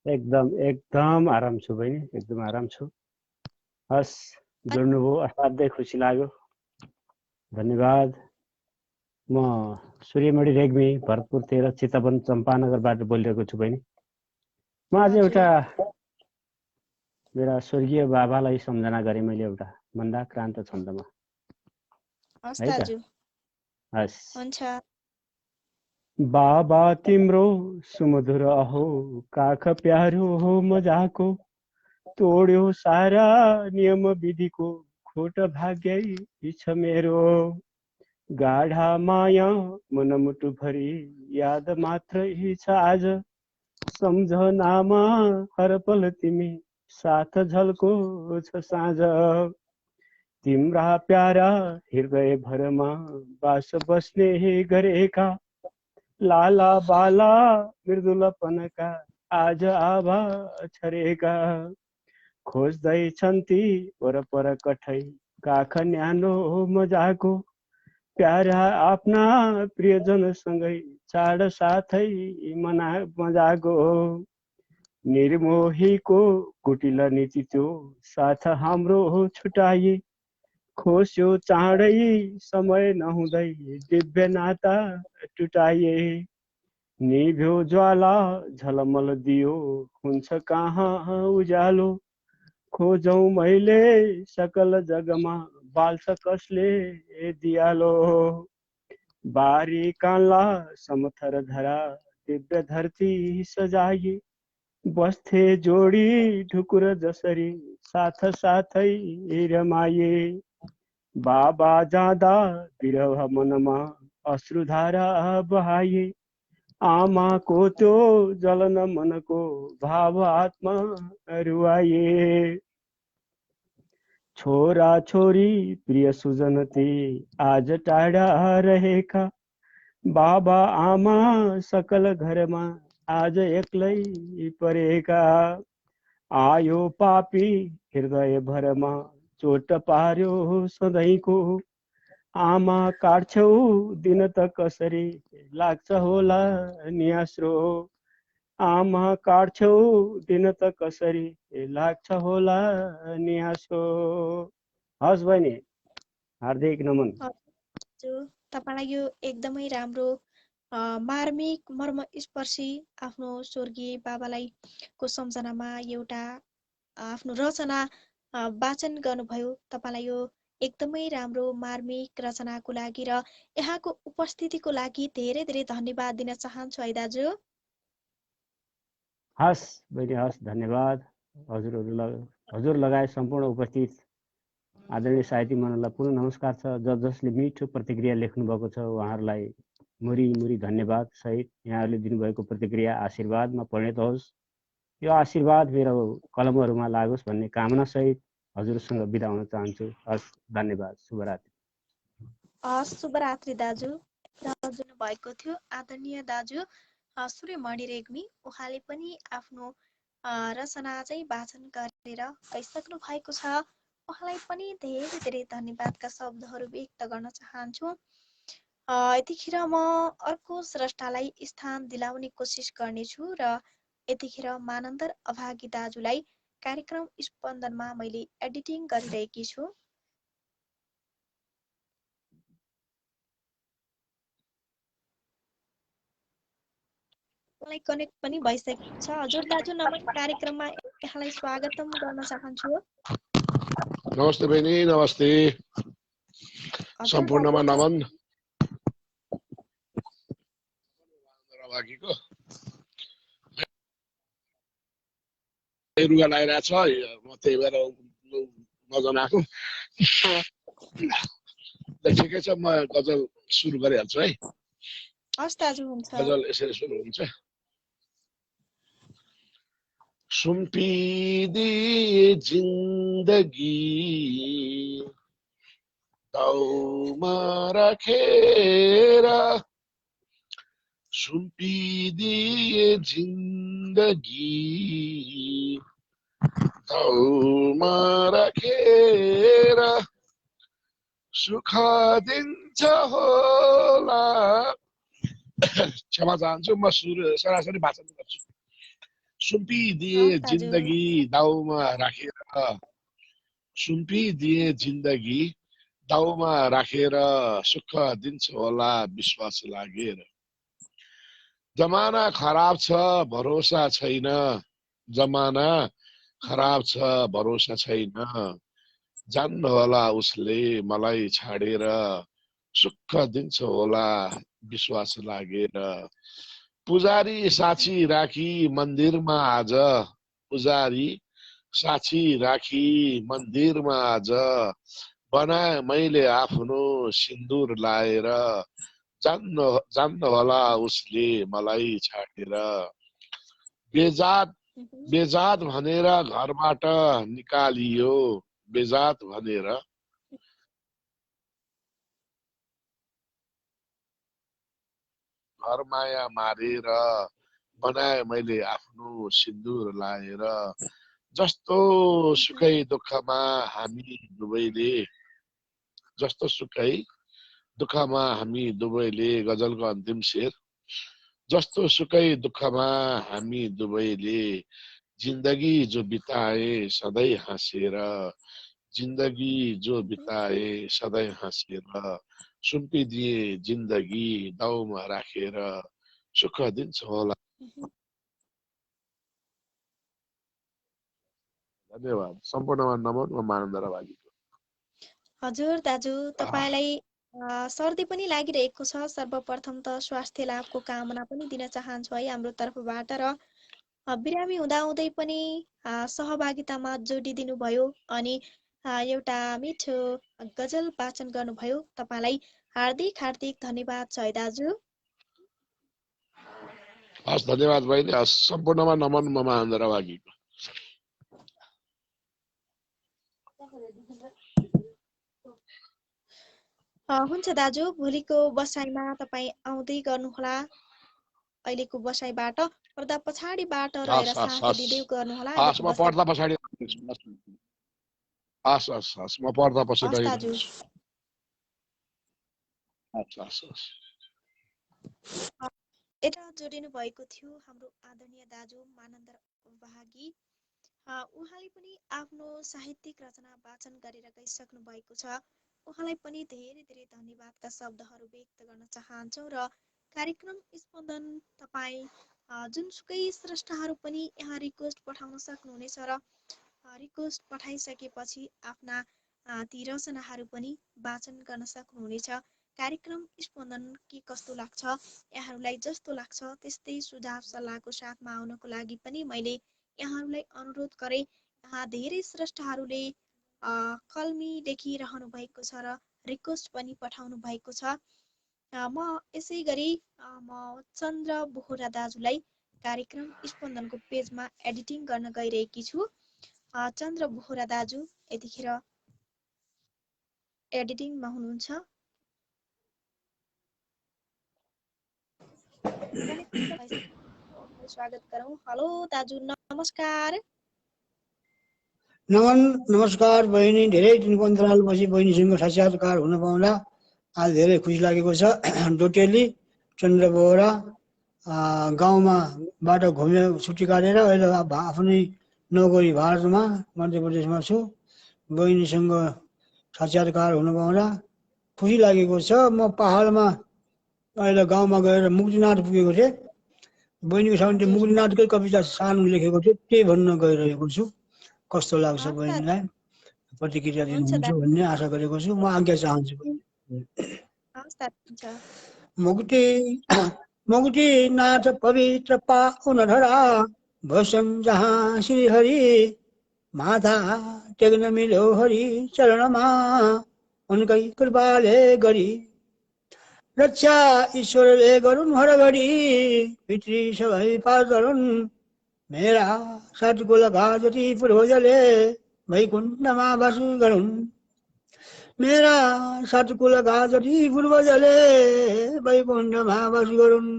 G: एकदम एकदम आराम छु बहिनी, एकदम आराम छु। हस्, जोड्नुभयो, असाध्यै खुसी लाग्यो, धन्यवाद। म सूर्यमणि रेग्मी, भरतपुर 13 चितवन चम्पानगरबाट बोलिरहेको छु बहिनी। म आज एउटा मेरा स्वर्गीय बाबालाई सम्झना गरेँ मैले एउटा मन्दाक्रान्त छन्दमा।
A: हस्
G: है त?
A: दाजु,
G: हस्।
A: हुन्छ।
G: बाबा तिम्रो सुमधुर अहो काख प्यारो हो मजाको, तोड्यो सारा नियम विधिको, खोट भाग्य छ मेरो। गाढा माया मनमुटु भरि याद मात्रै छ आज, सम्झनामा हर पल तिमी साथ झल्को छ साँझ। तिम्रा प्यारा हृदय भरमा बास बस्ने गरेका, लाला बाला मृदुलपनका आज आभा छरेका। खोज्दै छन् ती वरपर कठै काख न्यानो मजाको, प्यारा आफ्ना प्रियजनसँगै चाड साथै मजाको। निर्मोहीको कुटिल नीति त्यो साथ हाम्रो छुटाए, खोस्यो चाँडै समय नहुँदै दिव्य नाता टुटाए। निभ्यो ज्वाला झलमल दियो हुन्छ कहाँ उज्यालो, खोजौँ मैले सकल जगमा बाल्छ कसले दियालो। बारी कान्ला समथर धरा दिव्य धरती सजाए, बस्थे जोडी ढुकुर जसरी साथ साथै रमाए। बाबा जाँदा विरह मनमा अश्रुधारा बहाए, आमाको त्यो जलन मनको भाव आत्मा रुवाए। छोरा छोरी प्रिय सुजन ती आज टाढा रहेका, बाबा आमा सकल घरमा आज एक्लै परेका। आयो पापी हृदय भरमा चोट पार्यो सधैँको, आमा काट्छौ दिन त कसरी लाग्छ होला नियास्रो। आमा काट्छौ दिन त कसरी लाग्छ होला नियास्रो। हस् बहिनी, हार्दिक नमन।
A: तपाईँलाई यो एकदमै राम्रो मार्मिक मर्मस्पर्शी आफ्नो स्वर्गीय बाबालाई को सम्झनामा एउटा आफ्नो रचना वाचन गर्नुभयो। तपाईँलाई यो एकदमै राम्रो मार्मिक रचनाको लागि र यहाँको उपस्थितिको लागि धेरै धेरै धन्यवाद दिन चाहन्छु है दाजु।
G: हस् बहिनी, हस्, धन्यवाद। हजुर लगायत सम्पूर्ण उपस्थित आदरणीय साहित्यिक मनलाई पुनः नमस्कार छ। जसले मिठो प्रतिक्रिया लेख्नु भएको छ उहाँहरूलाई मुरी मुरी धन्यवाद सहित यहाँहरूले दिनुभएको प्रतिक्रिया आशीर्वादमा परिणत होस्। यो आशीर्वाद मेरो कलमहरूमा लागोस् भन्ने कामना सहित हजुरसँग बिदा हुन चाहन्छु। हस्, धन्यवाद, शुभरात्रि।
A: हस्, शुभरात्रि दाजु। दाजु भएको थियो आदरणीय दाजु सूर्यमणि रेग्मी। उहाँले पनि आफ्नो रचना चाहिँ वाचन गरेर गइसक्नु भएको छ। उहाँलाई पनि धेरै धेरै धन्यवादका शब्दहरू व्यक्त गर्न चाहन्छु। यतिखेर म अर्को स्रष्टालाई स्थान दिलाउने कोसिस गर्नेछु र यतिखेर मानन्दर अभागी दाजुलाई कार्यक्रम स्पन्दनमा मैले एडिटिङ गरिरहेकी छु। मलाई कनेक्ट पनि भइसकेको छ। हजुर दाजु नमन, कार्यक्रममा यहाँलाई स्वागतम गर्न चाहन्छु।
H: नमस्ते बहिनी, नमस्ते। सम्पूर्णमा नमन। बाँकीको रुगा लगाइरहेछ, म त्यही भएर नजनाएको। ठिकै छ, म गजल सुरु गरिहाल्छु है।
A: हस् दाजु, हुन्छ।
H: गजल यसरी सुरु हुन्छ। सुम्पिदिए जिन्दगी दाउमा राखेर, सुम्पिदिए जिन्दगी दाउमा राखेर, सुख दिन्छ होला। क्षमा चाहन्छु, म सरासरी भाषण गर्छु। सुम्पिदिए जिन्दगी दाउमा राखेर, सुम्पिदिए जिन्दगी दाउमा राखेर, सुख दिन्छ होला विश्वास लागेर। जमाना खराब छ भरोसा छैन, जमाना खराब छ भरोसा छैन, जान्न होला उसले मलाई छाडेर, सुख दिन्छ होला विश्वास लागेर। पुजारी साक्षी राखी मन्दिरमा आज, पुजारी साक्षी राखी मन्दिरमा आज, बनाए मैले आफ्नो सिन्दुर लाएर, जान्न होला उसले मलाई छाडेर। बेजात भनेर घरबाट निकालियो, बेजात भनेर घर माया मारेर, बनाए मैले आफ्नो सिन्दुर लाएर। जस्तो सुकै दुःखमा हामी दुवैले, जस्तो सुकै दुःखमा हामी दुवैले, गजलको अन्तिम शेर। जस्तो सुकै दुःखमा हामी दुवैले, जिन्दगी जो बिताए सधैँ हाँसेर, जिन्दगी जो बिताए सधैँ हाँसेर, सुम्पिदिए जिन्दगी दाउमा राखेर, सुख दिन्छ होला। धन्यवाद। सम्पूर्णमा नमन। म मानन्द रावाजीको।
A: हजुर दाजु, तपाईलाई सर्दी पनि लागिरहेको छ। सर्वप्रथम त स्वास्थ्य लाभको कामना पनि दिन चाहन्छु है हाम्रो तर्फबाट। र बिरामी हुँदाहुँदै पनि सहभागितामा जोडिदिनु भयो अनि एउटा मिठो गजल वाचन गर्नुभयो। तपाईँलाई हार्दिक हार्दिक धन्यवाद छ है दाजु।
H: हस्, धन्यवाद बहिनी। सम्पूर्णमा नमन। म मानन्द रावाजीको।
A: हुन्छ दाजु, भोलिको बसाइमा तपाईँ आउँदै गर्नुहोला। अहिलेको बसाइबाट पर्दा पछाडिबाट रहेर साथ दिँदै गर्नुहोला।
H: हस्, म पर्दा पछाडि, हस् हस् हस्, म पर्दा पछाडि
A: दाजु। यता जोडिनु भएको थियो हाम्रो आदरणीय दाजु मानन्द बहागी। उहाँले पनि आफ्नो साहित्यिक रचना वाचन गरेर गइसक्नु भएको छ। उहाँलाई पनि धेरै धेरै धन्यवादका शब्दहरू व्यक्त गर्न चाहन्छौँ। र कार्यक्रम स्पन्दन तपाईँ जुनसुकै स्रष्टाहरू पनि यहाँ रिक्वेस्ट पठाउन सक्नुहुनेछ र रिक्वेस्ट पठाइसकेपछि आफ्ना ती रचनाहरू पनि वाचन गर्न सक्नुहुनेछ। कार्यक्रम स्पन्दन के कस्तो लाग्छ, यहाँहरूलाई जस्तो लाग्छ त्यस्तै सुझाव सल्लाहको साथमा आउनको लागि पनि मैले यहाँहरूलाई अनुरोध गरेँ। यहाँ धेरै स्रष्टाहरूले कलमी लेखिरहनु भएको छ र रिक्वेस्ट पनि पठाउनु भएको छ। म यसै गरी म चन्द्र बोहरा दाजुलाई कार्यक्रम स्पन्दनको पेजमा एडिटिङ गर्न गइरहेकी छु। चन्द्र बोहरा दाजु यतिखेर एडिटिङमा हुनुहुन्छ। स्वागत गरौँ। हेलो दाजु, नमस्कार।
I: नमस्कार बहिनी। धेरै दिनको अन्तरालपछि बहिनीसँग साक्षात्कार हुन पाउँदा आज धेरै खुसी लागेको छ। डोटेली चन्द्र बोहरा गाउँमा बाट घुमेर छुट्टी काटेर अहिले आफ्नै नोकरी भारतमा मध्य प्रदेशमा छु। बहिनीसँग साक्षात्कार हुन पाउँदा खुसी लागेको छ। म पहाडमा अहिले गाउँमा गएर मुक्तिनाथ पुगेको थिएँ। बहिनीको सामने मुकुन्दनाथकै कविता सानो लेखेको थियो, त्यही भन्न गइरहेको छु। कस्तो लाग्छ बहिनीलाई, प्रतिक्रिया दिनुहुन्छ भन्ने आशा गरेको छु। म आज्ञा चाहन्छु। मुक्ति मुक्ति नाथ पवित्र पाउन धरा, बसन् जहाँ श्री हरि, माथा टेक्न मिल्यो हरि चरणमा, उनकै कृपाले गरी। रक्षा ईश्वरले गरून् हर घडी, पितृ सबै पार गरून्, मेरा सद्कुलका जति पूर्वजले वैकुण्ठमा वास गरून्। मेरा सद्कुलका जति पूर्वजले वैकुण्ठमा वास गरून्।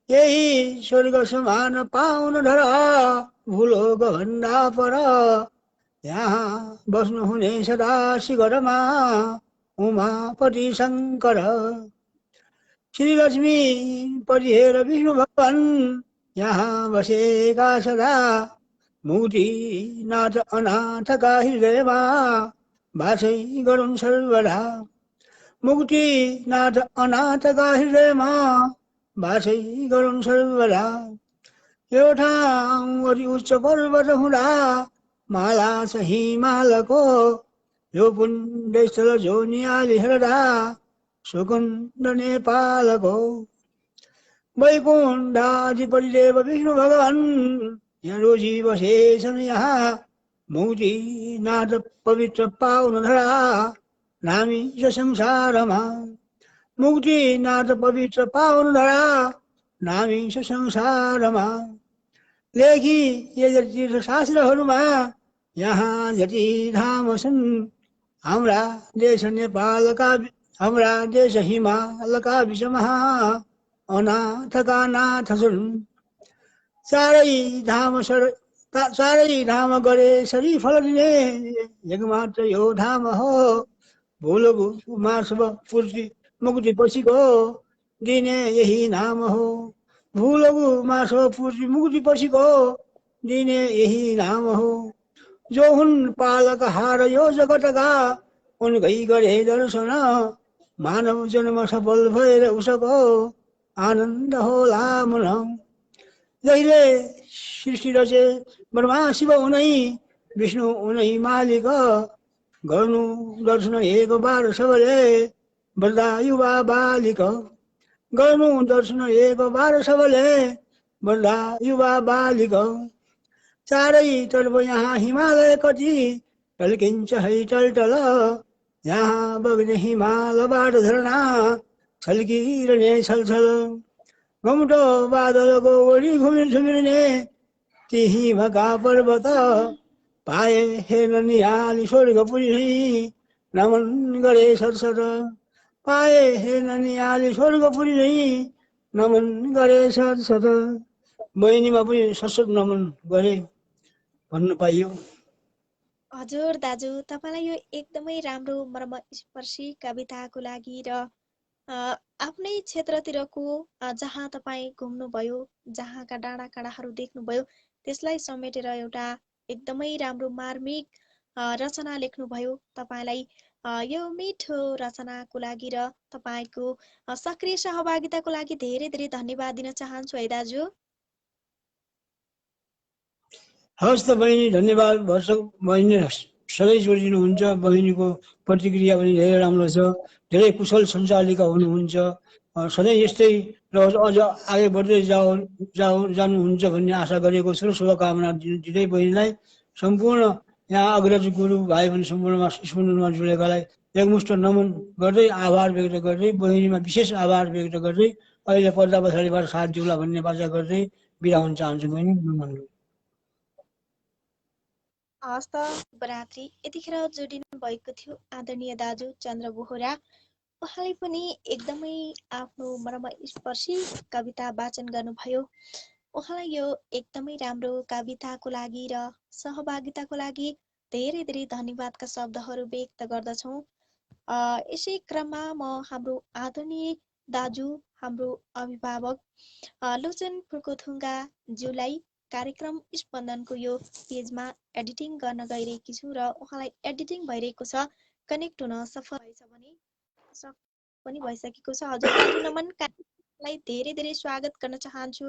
I: यही स्वर्ग समान पाउन धरा, भूलोक भन्दा पर, यहाँ बस्नु हुने सदा शिखरमा, उमापति शङ्कर। श्री लक्ष्मी परिहेर विष्णु भगवान, यहाँ बसेका सदा, मुक्ति नाथ अनाथका हृदयमा वासै गरून् सर्वदा। मुक्ति नाथ अनाथका हृदयमा वासै गरून् सर्वदा। यो ठाउँ अति उच्च पर्वत हुँदा, माला छ हिमालको, यो पुण्यस्थल जो नियाली हेर्दा, सुकुण्ड नेपालको। वैकुण्ठाधिपति देव विष्णु भगवान, यहाँ रोजी बसेछन् यहाँ, मुक्ति नाथ पवित्र पाउन धरा, नामी छ संसारमा। मुक्ति नाथ पवित्र पाउन धरा, नामी छ संसारमा। लेखी ये तीर्थ शास्त्रहरूमा, यहाँ जति धाम छन्, हाम्रा देश नेपालका, हाम्रा देश हिमालका बिचमा अनाथका नाथ छन्। चारै धाम गरे सरी फल दिने, एकमात्र यो धाम हो, भूलोक मार्सव पूर्ति मुक्ति पछिको दिने यही नाम हो। भूलोक मार्सव पूर्ति मुक्ति पछिको दिने यही नाम हो। जो हुन् पालक हार यो जगतका, उनकै गरे दर्शन, मानव जन्म सफल भएर उसको आनन्द होला मन। जहिले सृष्टि रचे ब्रह्मा शिव उनै, विष्णु उनै मालिक, गर्नु दर्शन एक बार सबले, वृद्धा युवा बालिक। गर्नु दर्शन एक बार सबले, वृद्धा युवा बालिक। चारैतर्फ यहाँ हिमालय कति, टल्किन्छ है टलटल, यहाँ बग्ने हिमालबाट झरना, छल्किरहने छलछल। घुम्टो बादलको वडी घुमिरने, ती हिमका पर्वत, पाए हेर्न निहाली स्वर्गपुरी नै, नमन गरे सरसर। पाए हेर्न निहाली स्वर्गपुरी नै, नमन गरे सरसर। बहिनीमा पनि सशक्त नमन गरे भन्न पाइयो।
A: हजुर दाजु, तपाईँलाई यो एकदमै राम्रो मर्मस्पर्शी कविताको लागि र आफ्नै क्षेत्रतिरको जहाँ तपाईँ घुम्नुभयो, जहाँका डाँडा काँडाहरू देख्नुभयो, त्यसलाई समेटेर एउटा एकदमै राम्रो मार्मिक रचना लेख्नुभयो। तपाईँलाई यो मिठो रचनाको लागि र तपाईँको सक्रिय सहभागिताको लागि धेरै धेरै धन्यवाद दिन चाहन्छु है दाजु।
I: हस् त बहिनी, धन्यवाद। भर्सक बहिनी सधैँ जोडिदिनुहुन्छ। बहिनीको प्रतिक्रिया पनि धेरै राम्रो छ, धेरै कुशल सञ्चालिका हुनुहुन्छ। सधैँ यस्तै र अझ अगाडि बढ्दै जानुहुन्छ भन्ने आशा गरेको छु र शुभकामना दिँदै बहिनीलाई सम्पूर्ण यहाँ अग्रज गुरु भाइ बहिनी सम्पूर्णमा स्मरणमा जोडेकालाई एकमुष्ट नमन गर्दै, आभार व्यक्त गर्दै, बहिनीमा विशेष आभार व्यक्त गर्दै, अहिले पर्दा पछाडिबाट साथ दिउला भन्ने बाचा गर्दै बिदा हुन चाहन्छु बहिनी। नमन।
A: हस्त शुभरात्रि। यतिखेर जोडिनु भएको थियो आदरणीय दाजु चन्द्र बोहरा। उहाँले पनि एकदमै आफ्नो मर्मस्पर्शी कविता वाचन गर्नुभयो। उहाँलाई यो एकदमै राम्रो कविताको लागि र सहभागिताको लागि धेरै धेरै धन्यवादका शब्दहरू व्यक्त गर्दछौँ। यसै क्रममा म हाम्रो आदरणीय दाजु, हाम्रो अभिभावक लोचन फुर्कोथुङ्गा ज्यूलाई कार्यक्रम स्पन्दनको यो पेजमा एडिटिङ गर्न गइरहेकी छु र उहाँलाई एडिटिङ भइरहेको छ। कनेक्ट हुन सफल भएछ भने पनि भइसकेको छ। हजुर दाजु नमन। उहाँलाई धेरै धेरै स्वागत गर्न चाहन्छु।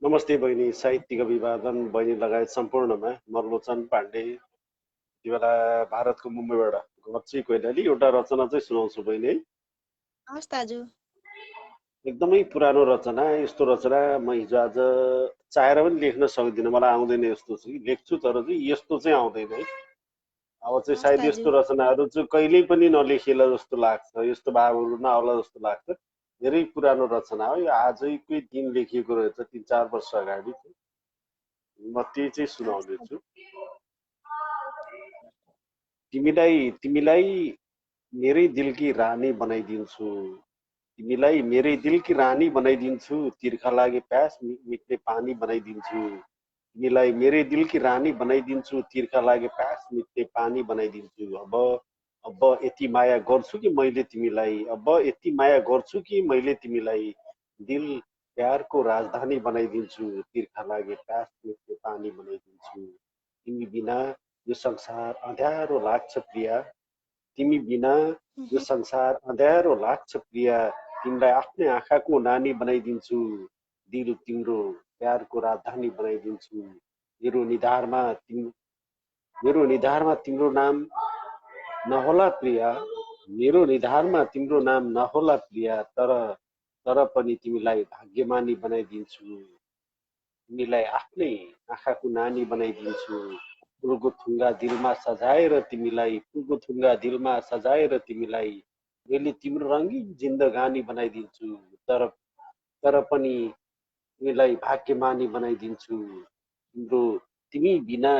J: नमस्ते बहिनी, साहित्यिक अभिवादन बहिनी लगायत सम्पूर्णमा। मर्लोचन पाण्डे, यति बेला भारतको मुम्बईबाट गर्ची कोइराली एउटा रचना चाहिँ सुनाउँछु बहिनी है।
A: हस् दाजु।
J: एकदमै पुरानो रचना। यस्तो रचना म हिजो आज चाहेर पनि लेख्न सक्दिनँ, मलाई आउँदैन यस्तो चाहिँ। लेख्छु तर चाहिँ यस्तो चाहिँ आउँदैन है। अब चाहिँ सायद यस्तो रचनाहरू चाहिँ कहिल्यै पनि नलेखिएला जस्तो लाग्छ, यस्तो भावहरू नआउला जस्तो लाग्छ। धेरै पुरानो रचना हो, यो आजकै दिन लेखिएको रहेछ, 3-4 वर्ष अगाडि। म त्यही चाहिँ सुनाउँदैछु। तिमीलाई मेरै दिलकी रानी बनाइदिन्छु, तिमीलाई मेरै दिलकी रानी बनाइदिन्छु, तिर्खा लागे प्यास मिट्ने पानी बनाइदिन्छु, तिमीलाई मेरै दिलकी रानी बनाइदिन्छु, तिर्खा लागे प्यास मिट्ने पानी बनाइदिन्छु। अब यति माया गर्छु कि मैले तिमीलाई, अब यति माया गर्छु कि मैले तिमीलाई, दिल प्यारको राजधानी बनाइदिन्छु, तिर्खा लागे प्यास मिट्ने पानी बनाइदिन्छु। तिमी बिना यो संसार अँध्यारो लाग्छ प्रिया, तिमी बिना यो संसार अँध्यारो लाग्छ प्रिया, तिमीलाई आफ्नै आँखाको नानी बनाइदिन्छु, दिल तिम्रो प्यारको राजधानी बनाइदिन्छु। मेरो निधारमा तिम्रो नाम नहोला प्रिया, मेरो निधारमा तिम्रो नाम नहोला प्रिया, तर पनि तिमीलाई भाग्यमानी बनाइदिन्छु, तिमीलाई आफ्नै आँखाको नानी बनाइदिन्छु। फुलको थुङ्गा दिलमा सजाएर तिमीलाई, फुलको थुङ्गा दिलमा सजाएर तिमीलाई मैले तिम्रो रङ्गीन जिन्दगानी बनाइदिन्छु, तर पनि तिमीलाई भाग्यमानी बनाइदिन्छु। तिमी बिना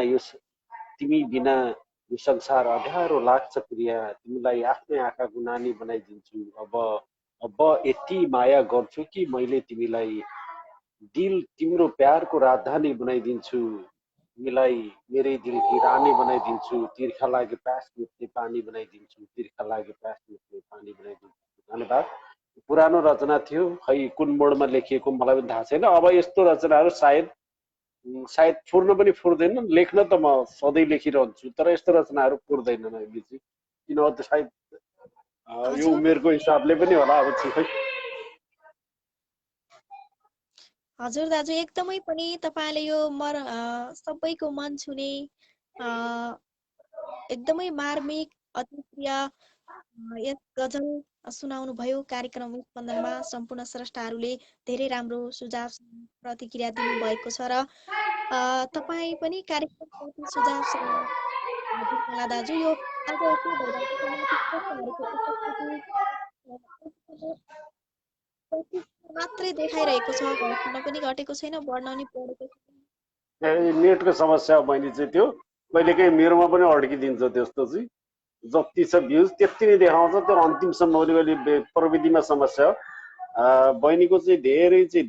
J: यो संसार अँध्यारो लाग्छ प्रिया, तिमीलाई आफ्नै आँखाको नानी बनाइदिन्छु। अब यति माया गर्छु कि मैले तिमीलाई, दिल तिम्रो प्यारको राजधानी बनाइदिन्छु, तिमीलाई मेरै दिलकी रानी बनाइदिन्छु, तिर्खा लागे प्यास मिट्ने पानी बनाइदिन्छु, तिर्खा लागे प्यास मिट्ने पानी बनाइदिन्छु। धन्यवाद। पुरानो रचना थियो, खै कुन मोडमा लेखिएको मलाई पनि थाहा छैन। अब यस्तो रचनाहरू सायद फुर्न पनि फुर्दैन, लेख्न त म सधैँ लेखिरहन्छु, तर यस्तो रचनाहरू फुर्दैनन् अहिले चाहिँ, किनभने सायद यो उमेरको हिसाबले पनि होला। अब चाहिँ खै।
A: हजुर दाजु, एकदमै पनि तपाईँले यो सबैको मन छुने एकदमै मार्मिक अति प्रिय यस गजल सुनाउनु भयो कार्यक्रम स्पन्दनमा। सम्पूर्ण स्रष्टाहरूले धेरै राम्रो सुझाव प्रतिक्रिया दिनुभएको छ र तपाईँ पनि कार्यक्रमप्रति सुझाव दिनुहोला दाजु। यो आज यस्तो भइरहेको सामाजिक स्रष्टाहरूको उपस्थिति मात्रै देखाइरहेको छ, घट्न पनि घटेको छैन, बढ्न पनि बढेको छैन।
J: नेटको समस्या बहिनी चाहिँ त्यो कहिलेकाहीँ मेरोमा पनि अड्किदिन्छ त्यस्तो चाहिँ। जति छ भ्युज त्यति नै देखाउँछ, त्यो अन्तिमसम्म अलिकति प्रविधिमा समस्या हो। बहिनीको चाहिँ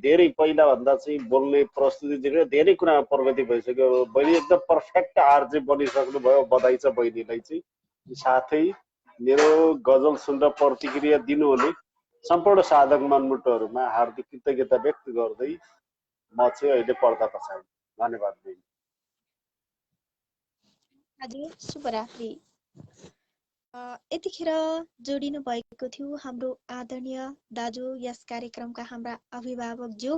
J: धेरै पहिलाभन्दा चाहिँ बोल्ने प्रस्तुतिदेखि धेरै कुरामा प्रगति भइसक्यो। बहिनी एकदम पर्फेक्ट आरजे बनिसक्नु भयो, बधाई छ बहिनीलाई चाहिँ। साथै मेरो गजल सुनेर प्रतिक्रिया दिनुहुने सम्पूर्ण साधक मनमुटुहरूमा हार्दिक कृतज्ञता व्यक्त गर्दै म चाहिँ अहिले पर्दा पछाडि। धन्यवाद बहिनी।
A: हजुर, शुभरात्रि। यतिखेर जोडिनु भएको थियो हाम्रो आदरणीय दाजु, यस कार्यक्रमका हाम्रा अभिभावकज्यू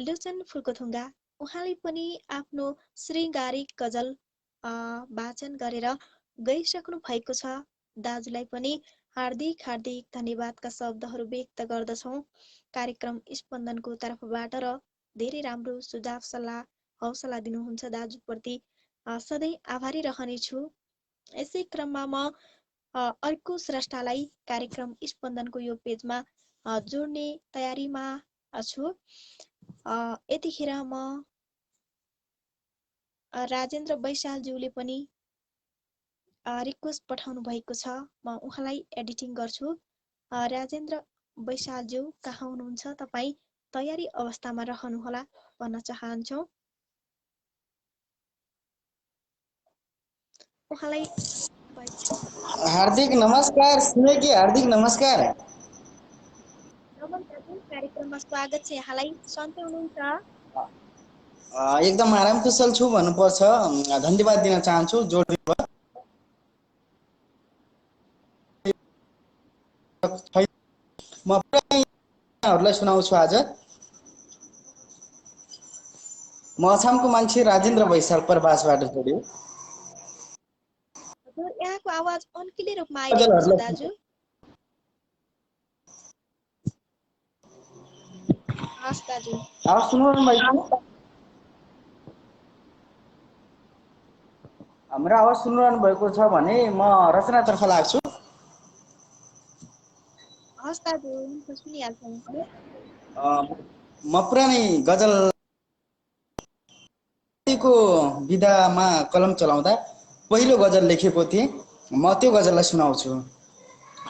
A: लोचन फुल्कोथुङ्गा। उहाँले पनि आफ्नो श्रृङ्गारिक गजल वाचन गरेर गइसक्नु भएको छ। दाजुलाई पनि हार्दिक हार्दिक धन्यवादका शब्दहरू व्यक्त गर्दछौँ कार्यक्रम स्पन्दनको तर्फबाट, र धेरै राम्रो सुझाव सल्लाह हौसला दिनुहुन्छ दाजुप्रति सधैँ आभारी रहनेछु। यसै क्रममा म अर्को स्रष्टालाई कार्यक्रम स्पन्दनको यो पेजमा जोड्ने तयारीमा छु। यतिखेर म राजेन्द्र बैशालज्यूले पनि रिक्वेस्ट पठाउनु भएको छ, म उहाँलाई एडिटिङ गर्छु। राजेन्द्र बैशालज्यू कहाँ हुनुहुन्छ? तपाईँ तयारी अवस्थामा रहनुहोला भन्न चाहन्छौँ। उहाँलाई
K: हार्दिक नमस्कार छिमेकी, हार्दिक नमस्कार।
A: कार्यक्रममा स्वागत छ। यहाँलाई सन्चै हुनुहुन्छ?
K: एकदम आराम कुशल छु भन्नुपर्छ। धन्यवाद दिन चाहन्छु जोडिनु भयो। म रचनाहरूलाई सुनाउँछु आज। म अछामको मान्छे राजेन्द्र बैशाल प्रवासबाट जोड्यो।
A: हजुर यहाँको आवाज अन्किले रूपमा आइरहेको छ दाजु। हस् दाजु।
K: आवाज सुन्नु भएको? हाम्रो आवाज सुनिरहनु भएको छ भने म रचनातर्फ लाग्छु।
A: हस् दाजु सुनिहाल्छु।
K: म पुरानै गजल को विधामा कलम चलाउँदा पहिलो गजल लेखेको थिएँ। म त्यो गजललाई सुनाउँछु।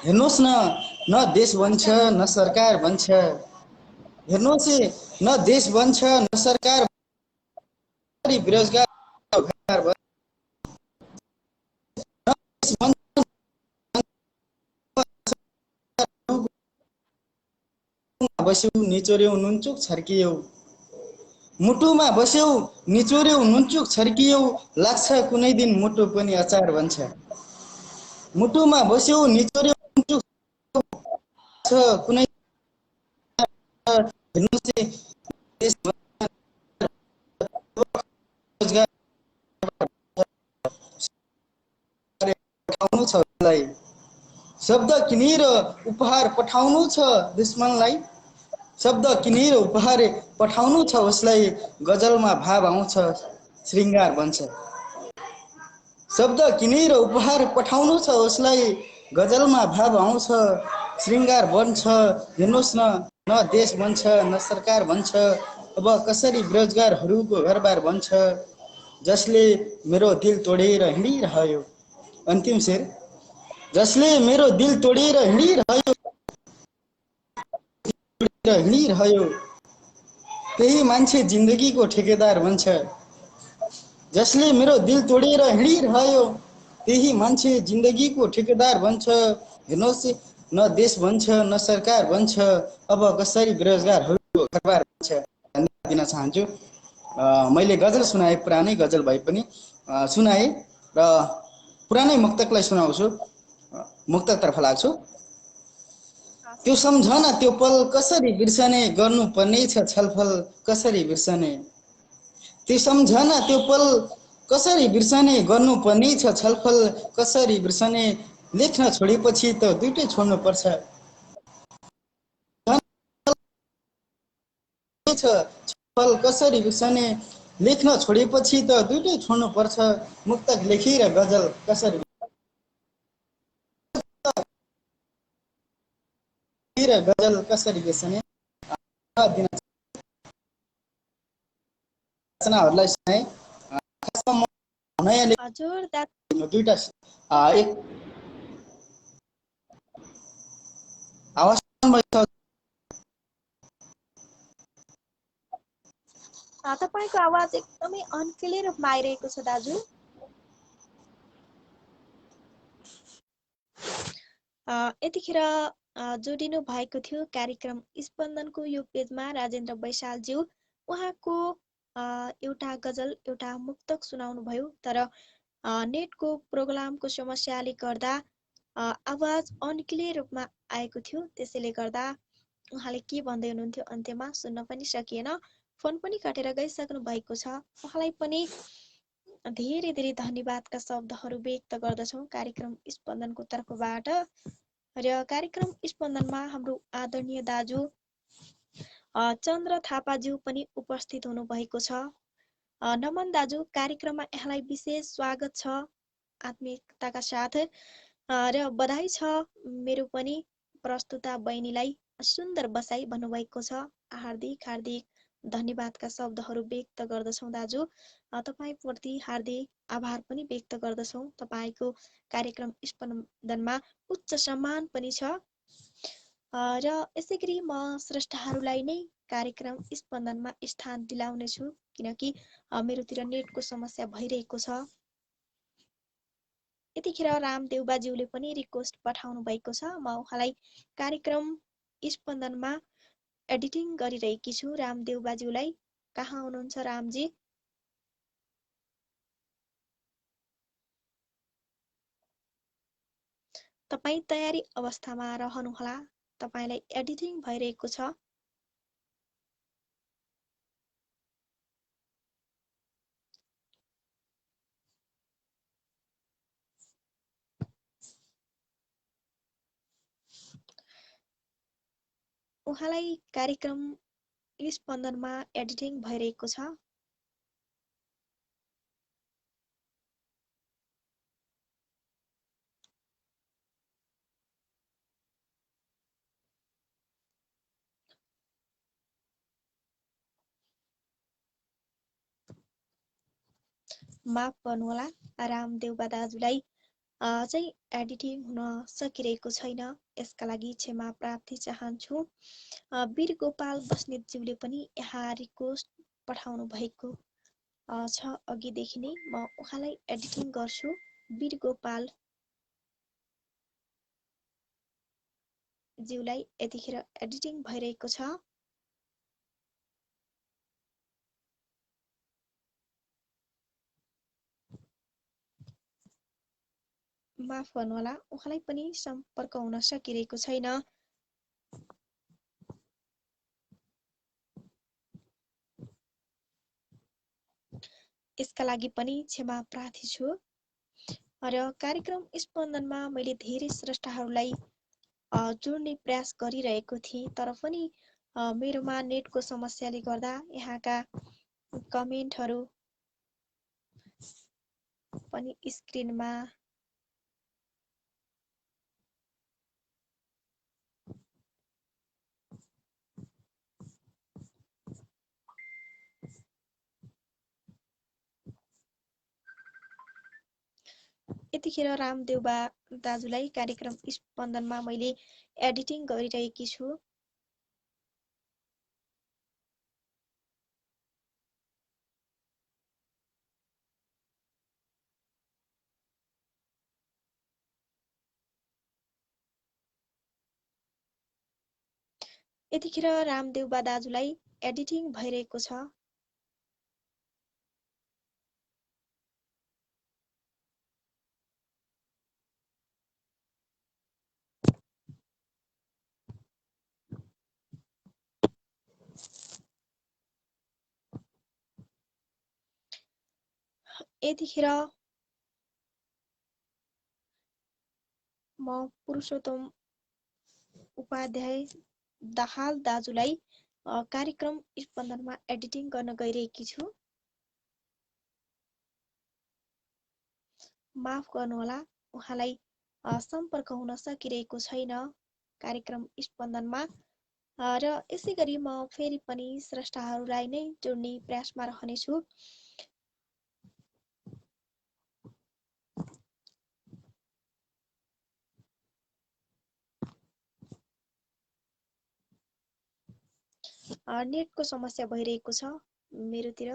K: हेर्नुहोस् न देश बन्छ न सरकार बन्छ। हेर्नुहोस् न देश बन्छ न सरकार बेरोजगार बस्यौ निचोर्यौ नुनचुक छर्कियौ। मुटुमा बस्यौ निचोर्यौ नुनचुक छर्कियौ। लाग्छ कुनै दिन मुटु पनि अचार बन्छ। मुटुमा बस्यौ निचोर्यौ नुनचुक छ कुनै शब्द किनेर उपहार पठाउनु छ दुश्मनलाई। शब्द किनेर उपहार पठाउनु छ उसलाई। गजलमा भाव आउँछ श्रृङ्गार बन्छ। शब्द किनेर उपहार पठाउनु छ उसलाई। गजलमा भाव आउँछ श्रृङ्गार बन्छ। हेर्नुहोस् न देश बन्छ न सरकार बन्छ। अब कसरी बेरोजगारहरूको घरबार बन्छ। जसले मेरो दिल तोडेर हिँडिरह्यो। अन्तिम शेर। जसले मेरो दिल तोडेर हिँडिरह्यो त्यही मान्छे जिन्दगीको ठेकेदार बन्छ। जसले मेरो दिल तोडेर हिँडिरह्यो त्यही मान्छे जिन्दगीको ठेकेदार बन्छ। हेर्नुहोस् न देश बन्छ न सरकार बन्छ। अब कसरी बेरोजगारहरूको घरबार बन्छ। धन्यवाद दिन चाहन्छु। मैले गजल सुनाएँ, पुरानै गजल भए पनि सुनाएँ र पुरानै मुक्तकलाई सुनाउँछु। मुक्तकतर्फ लाग्छु। त्यो सम्झना त्यो पल कसरी बिर्सने गर्नुपर्ने छ छलफल कसरी बिर्सने। त्यो सम्झना त्यो पल कसरी बिर्सने गर्नुपर्ने छ छलफल कसरी बिर्सने। लेख्न छोडेपछि त दुइटै छोड्नुपर्छ। छलफल कसरी बिर्सने। लेख्न छोडेपछि त दुइटै छोड्नुपर्छ। मुक्तक लेखी र गजल कसरी बिर्सने। रचनाहरूलाई सुनाएँ। खासमा नयाँ
A: हजुर
K: दुईटा एक आवाज
A: तपाईको आवाज एकदमै अन्किले रूपमा आइरहेको छ दाजु। यतिखेर जोडिनु भएको थियो कार्यक्रम स्पन्दनको यो पेजमा राजेन्द्र बैशालज्यू। उहाँको एउटा गजल एउटा मुक्तक सुनाउनु भयो। तर नेटको प्रोग्रामको समस्याले गर्दा आवाज अन्किले रूपमा आएको थियो। त्यसैले गर्दा उहाँले के भन्दै हुनुहुन्थ्यो अन्त्यमा सुन्न पनि सकिएन। फोन पनि काटेर गइसक्नु भएको छ। उहाँलाई पनि धेरै धेरै धन्यवादका शब्दहरू व्यक्त गर्दछौँ कार्यक्रम स्पन्दनको तर्फबाट। र कार्यक्रम स्पन्दनमा हाम्रो आदरणीय दाजु चन्द्र थापाज्यू पनि उपस्थित हुनुभएको छ। नमन दाजु, कार्यक्रममा यहाँलाई विशेष स्वागत छ आत्मीयताका साथ र बधाई छ। मेरो पनि प्रस्तुता बहिनीलाई सुन्दर बसाई भन्नुभएको छ। हार्दिक हार्दिक धन्यवादका शब्दहरू व्यक्त गर्दछौँ दाजु। तपाईँप्रति हार्दिक आभार पनि व्यक्त गर्दछौँ। तपाईँको कार्यक्रम स्पन्दनमा उच्च सम्मान पनि छ। र यसै गरी म स्रष्टाहरूलाई नै कार्यक्रम स्पन्दनमा स्थान दिलाउनेछु, किनकि मेरोतिर नेटको समस्या भइरहेको छ। यतिखेर रामदेव बाज्यूले पनि रिक्वेस्ट पठाउनु भएको छ। म उहाँलाई कार्यक्रम स्पन्दनमा एडिटिङ गरिरहेकी छु। रामदेव बाज्यूलाई कहाँ हुनुहुन्छ रामजी? तपाईँ तयारी अवस्थामा रहनुहोला। तपाईँलाई एडिटिङ भइरहेको छ। उहाँलाई कार्यक्रम स्पन्दनमा एडिटिङ भइरहेको छ। माफ गर्नुहोला रामदेउबा दाजुलाई चाहिँ एडिटिङ हुन सकिरहेको छैन, यसका लागि क्षमा प्रार्थी चाहन्छु। वीर गोपाल बस्नेतज्यूले पनि यहाँ रिक्वेस्ट पठाउनु भएको छ अघिदेखि नै। म उहाँलाई एडिटिङ गर्छु। वीर गोपाल ज्यूलाई यतिखेर एडिटिङ भइरहेको छ। माफ गर्नुहोला उहाँलाई पनि सम्पर्क हुन सकिरहेको छैन। यसका लागि पनि क्षमा प्रार्थी छु। र कार्यक्रम स्पन्दनमा मैले धेरै स्रष्टाहरूलाई जोड्ने प्रयास गरिरहेको थिएँ, तर पनि मेरोमा नेटको समस्याले गर्दा यहाँका कमेन्टहरू पनि स्क्रिनमा यतिखेर रामदेउबा दाजुलाई कार्यक्रम स्पन्दनमा मैले एडिटिङ गरिरहेकी छु। यतिखेर रामदेउबा दाजुलाई एडिटिङ भइरहेको छ। यतिखेर म पुरुषोत्तम उपाध्याय दाहाल दाजुलाई कार्यक्रम स्पन्दनमा एडिटिङ गर्न गइरहेकी छु। माफ गर्नुहोला उहाँलाई सम्पर्क हुन सकिरहेको छैन कार्यक्रम स्पन्दनमा। र यसै गरी म फेरि पनि स्रष्टाहरूलाई नै जोड्ने प्रयासमा रहनेछु। नेटको समस्या भइरहेको छ मेरोतिर।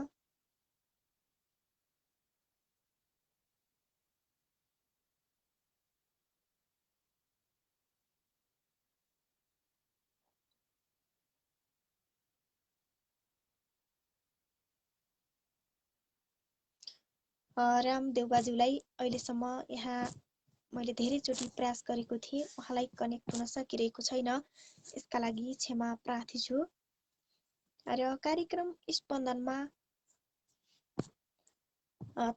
A: रामदेउबाज्यूलाई अहिलेसम्म यहाँ मैले धेरैचोटि प्रयास गरेको थिएँ, उहाँलाई कनेक्ट हुन सकिरहेको छैन, यसका लागि क्षमा प्रार्थी छु। र कार्यक्रम स्पन्दनमा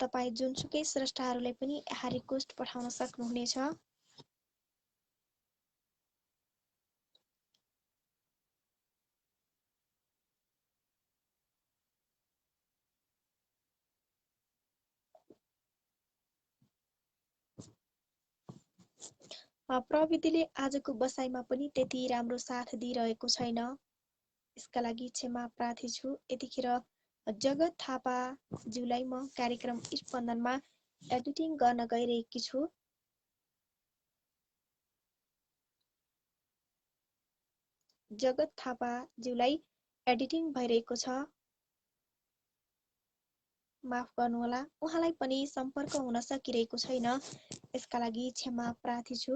A: तपाईँ जुनसुकै स्रष्टाहरूलाई पनि यहाँ रिक्वेस्ट पठाउन सक्नुहुनेछ। प्रविधिले आजको बसाइमा पनि त्यति राम्रो साथ दिइरहेको छैन, यसका लागि क्षमा प्रार्थी छु। यतिखेर जगत थापा ज्यूलाई म कार्यक्रम स्पन्दनमा एडिटिङ गर्न गइरहेकी छु। जगत थापा ज्यूलाई एडिटिङ भइरहेको छ। माफ गर्नुहोला उहाँलाई पनि सम्पर्क हुन सकिरहेको छैन, यसका लागि क्षमा प्रार्थी छु।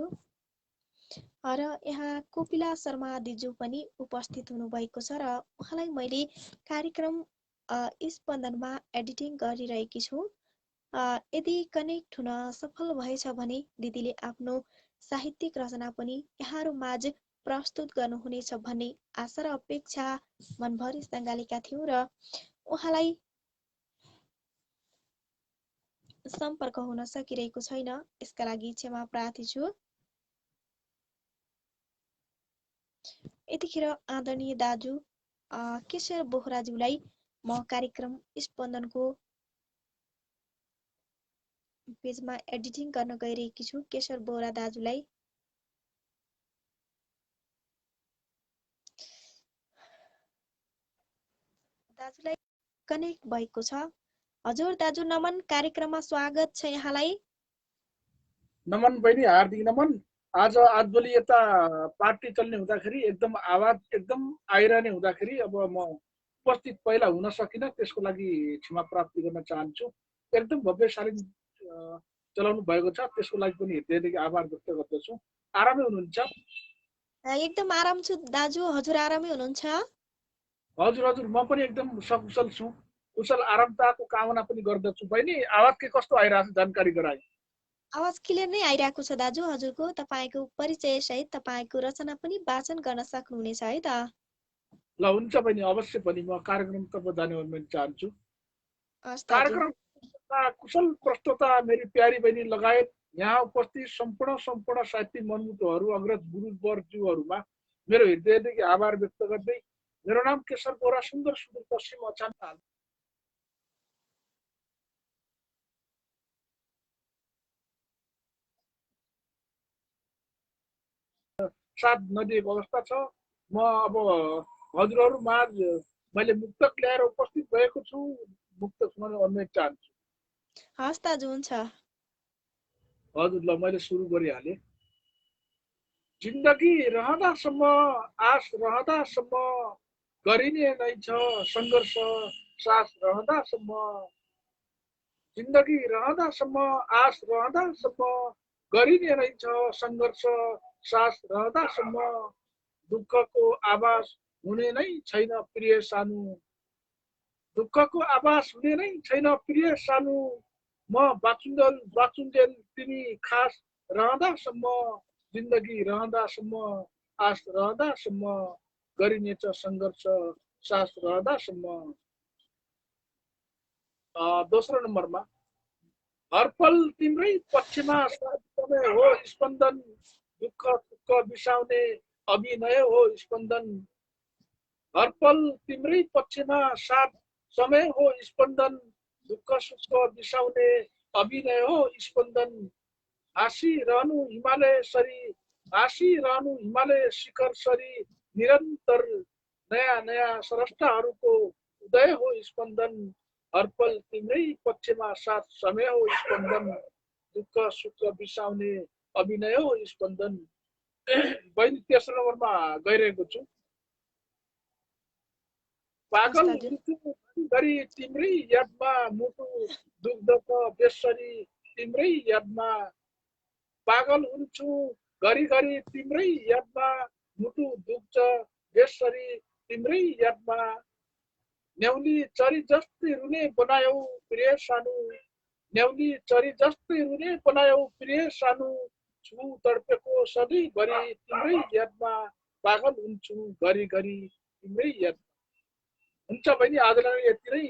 A: र यहाँ कोपिला शर्मा दिजु पनि उपस्थित हुनुभएको छ र उहाँलाई मैले कार्यक्रम स्पन्दनमा एडिटिङ गरिरहेकी छु। यदि कनेक्ट हुन सफल भएछ भने दिदीले आफ्नो साहित्यिक रचना पनि यहाँहरू माझ प्रस्तुत गर्नुहुनेछ भन्ने आशा र अपेक्षा मनभरि सँगालेका थियौँ र उहाँलाई सम्पर्क हुन सकिरहेको छैन, यसका लागि क्षमा प्रार्थी छु। यतिखेर आदरणीय दाजु केशर बोहराज्यूलाई म कार्यक्रम स्पन्दनको पेजमा एडिटिङ गर्न गइरहेकी छु। केशर बोहरा दाजुलाई कनेक्ट भएको छ। हजुर दाजु नमन, कार्यक्रममा स्वागत छ यहाँलाई।
L: नमन बहिनी, हार्दिक नमन। आज आजभोलि यता पार्टी चल्ने हुँदाखेरि एकदम आवाज एकदम आइरहने हुँदाखेरि अब म उपस्थित पहिला हुन सकिनँ, त्यसको लागि क्षमा प्राप्ति गर्न चाहन्छु। एकदम भव्यशाली चलाउनु भएको छ, त्यसको लागि पनि हृदयदेखि आभार व्यक्त गर्दछु। आरामै हुनुहुन्छ?
A: एकदम आराम छु दाजु, हजुर आरामै हुनुहुन्छ?
L: हजुर हजुर, म पनि एकदम सकुशल छु। कुशल आरामताको कामना पनि गर्दछु। बहिनी आवाज के कस्तो आइरहेको छ जानकारी गराए।
A: आवाज क्लियर नै आइरहेको छ दाजु हजुरको। तपाईँको परिचय सहित तपाईँको रचना पनि वाचन गर्न सक्नुहुनेछ है त?
L: ल हुन्छ बहिनी, अवश्य पनि म कार्यक्रमतर्फ जाने अनुमति चाहन्छु। कार्यक्रम कुशल प्रस्तोता मेरी प्यारी बहिनी लगायत यहाँ उपस्थित सम्पूर्ण साहित्यिक मनमुटुहरू, अग्रज गुरुवरज्यूहरूमा मेरो हृदयदेखि आभार व्यक्त गर्दै मेरो नाम केशर बोहरा, सुन्दर पश्चिम अछाम साथ नदिएको अवस्था छ। म अब हजुरहरू माझ मैले मुक्तक ल्याएर उपस्थित भएको छु। मुक्तक सुनाउन अनुमति चाहन्छु।
A: हस् दाजु, हुन्छ।
L: हजुर, ल मैले सुरु गरिहालेँ। जिन्दगी रहँदासम्म, आश रहँदासम्म गरिने नै छ सङ्घर्ष, सास रहँदासम्म। जिन्दगी रहँदासम्म, आश रहँदासम्म गरिने नै छ सङ्घर्ष, सास रहँदासम्म। दुःखको आभास हुने नै छैन प्रिय सानो, दुःखको आभास हुने नै छैन प्रिय सानो। म बाचुन्जेल तिमी खास रहँदासम्म। जिन्दगी रहँदासम्म, आश रहँदासम्म गरिनेछ सङ्घर्ष, सास रहँदासम्म। दोस्रो नम्बरमा, हरपल तिम्रै पक्षमा समय हो स्पन्दन, दुःख सुख बिसाउने अभिनय हो स्पन्दन। हरपल तिम्रै पक्षमा साथ समय हो स्पन्दन, दुःख सुख बिसाउने अभिनय हो स्पन्दन। हाँसिरहनु हिमालय सरी, हाँसिरहनु हिमालय शिखर सरी, निरन्तर नयाँ नयाँ स्रष्टाहरूको उदय हो स्पन्दन। हरपल तिम्रै पक्षमा साथ समय हो स्पन्दन, दुःख सुख बिसाउने अभिनय हो स्पन्दन। बहिनी तेस्रो नम्बरमा गइरहेको छु। पागल हुन्छु गरी तिम्रै यादमा मुटु दुख्दछ बेसरी तिम्रै यादमा। पागल हुन्छु घरि घरि तिम्रै यादमा मुटु दुख्छ बेसरी तिम्रै यादमा। न्याउली चरी जस्तै रुने बनायौ प्रिय सानो, न्याउली चरी जस्तै रुने बनायौ प्रिय सानो। छु तडपेको सधैँभरि तिम्रै यादमा, पागल हुन्छु घरि घरि तिम्रै यादमा। हुन्छ बहिनी, आजलाई यति नै।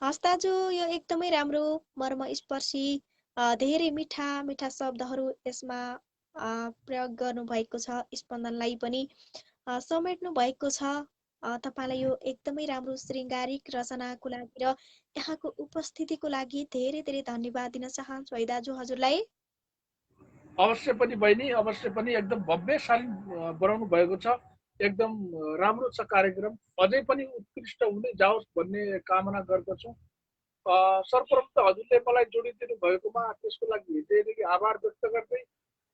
A: हस् दाजु, यो एकदमै राम्रो मर्मस्पर्शी धेरै मिठा मिठा शब्दहरू यसमा प्रयोग गर्नुभएको छ। स्पन्दनलाई पनि समेट्नु भएको छ। तपाईँलाई यो एकदमै राम्रो श्रृङ्गारिक रचनाको लागि र यहाँको उपस्थितिको लागि धेरै धेरै धन्यवाद दिन चाहन्छु है दाजु हजुरलाई।
L: अवश्य पनि बहिनी, अवश्य पनि एकदम भव्यशाली बनाउनु भएको छ। एकदम राम्रो छ कार्यक्रम, अझै पनि उत्कृष्ट हुँदै जाओस् भन्ने कामना गर्दछु। सर्वप्रथम त हजुरले मलाई जोडिदिनु भएकोमा त्यसको लागि हृदयदेखि आभार व्यक्त गर्दै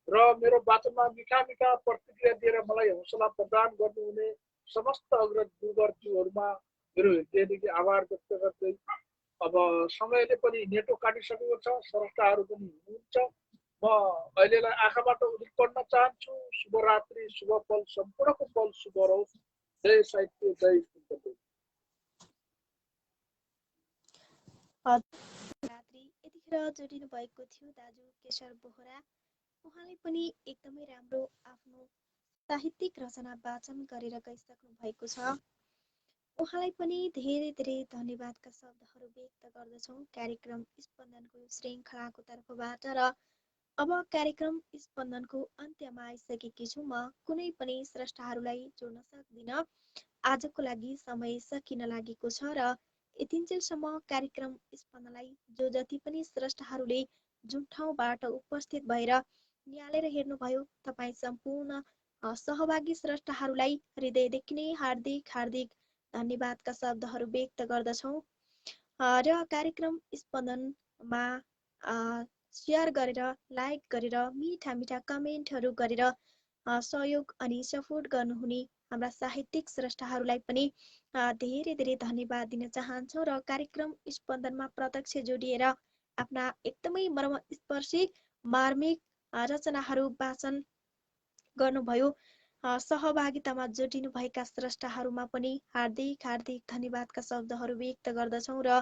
L: र मेरो वाचनमा मिठा मिठा प्रतिक्रिया दिएर मलाई हौसला प्रदान गर्नुहुने समस्त अग्रज गुरुवरज्यूहरूमा मेरो हृदयदेखि आभार व्यक्त गर्दै अब समयले पनि नेटो काटिसकेको छ, स्रष्टाहरू पनि हुनुहुन्छ। म अहिलेलाई आँखाबाट उदित पढ्न चाहन्छु। शुभरात्रि, शुभ पल, सम्पूर्णको पल शुभ रहोस्। जय साहित्य, जय स्पन्दन।
A: यतिखेर जोडिनु भएको थियो दाजु केशर बोहरा। उहाँले पनि एकदमै राम्रो आफ्नो साहित्यिक रचना वाचन गरेर गइसक्नु भएको छ। उहाँलाई पनि धेरै धेरै धन्यवादका शब्दहरू व्यक्त गर्दछौँ कार्यक्रम स्पन्दनको श्रृङ्खलाको तर्फबाट। र अब कार्यक्रम स्पन्दनको अन्त्यमा आइसकेकी छु। म कुनै पनि स्रष्टाहरूलाई जोड्न सक्दिनँ। आजको लागि समय सकिन लागेको छ र यतिन्जेलसम्म कार्यक्रम स्पन्दनलाई जो जति पनि स्रष्टाहरूले जुन ठाउँबाट उपस्थित भएर निहालेर हेर्नुभयो, तपाईँ सम्पूर्ण सहभागी स्रष्टाहरूलाई हृदयदेखि नै हार्दिक हार्दिक धन्यवादका शब्दहरू व्यक्त गर्दछौँ। र कार्यक्रम स्पन्दनमा सेयर गरेर, लाइक गरेर, मिठा मिठा कमेन्टहरू गरेर सहयोग अनि सपोर्ट गर्नुहुने हाम्रा साहित्यिक स्रष्टाहरूलाई पनि धेरै धेरै धन्यवाद दिन चाहन्छौँ। र कार्यक्रम स्पन्दनमा प्रत्यक्ष जोडिएर आफ्ना एकदमै मर्मस्पर्शी मार्मिक रचनाहरू वाचन गर्नुभयो। सहभागितामा जोडिनुभएका स्रष्टाहरूमा पनि हार्दिक हार्दिक धन्यवादका शब्दहरू व्यक्त गर्दछौँ। र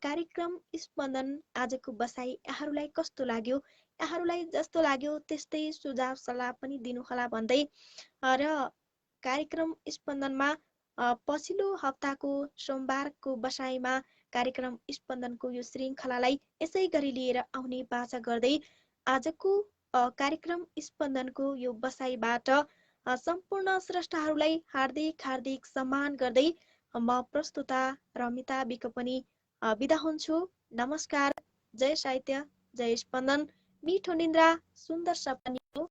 A: कार्यक्रम स्पन्दन आजको बसाइ यहाँहरूलाई कस्तो लाग्यो, यहाँहरूलाई जस्तो लाग्यो त्यस्तै सुझाव सल्लाह पनि दिनुहोला भन्दै र कार्यक्रम स्पन्दनमा पछिल्लो हप्ताको सोमबारको बसाइमा कार्यक्रम स्पन्दनको यो श्रृङ्खलालाई यसै गरी लिएर आउने बाचा गर्दै आजको कार्यक्रम स्पन्दनको यो बसाइबाट सम्पूर्ण स्रष्टाहरूलाई हार्दिक हार्दिक सम्मान गर्दै म प्रस्तुता रमिता बिक पनि बिदा हुन्छु। नमस्कार। जय साहित्य, जय स्पन्दन, मिठो निन्द्रा, सुन्दर सपना।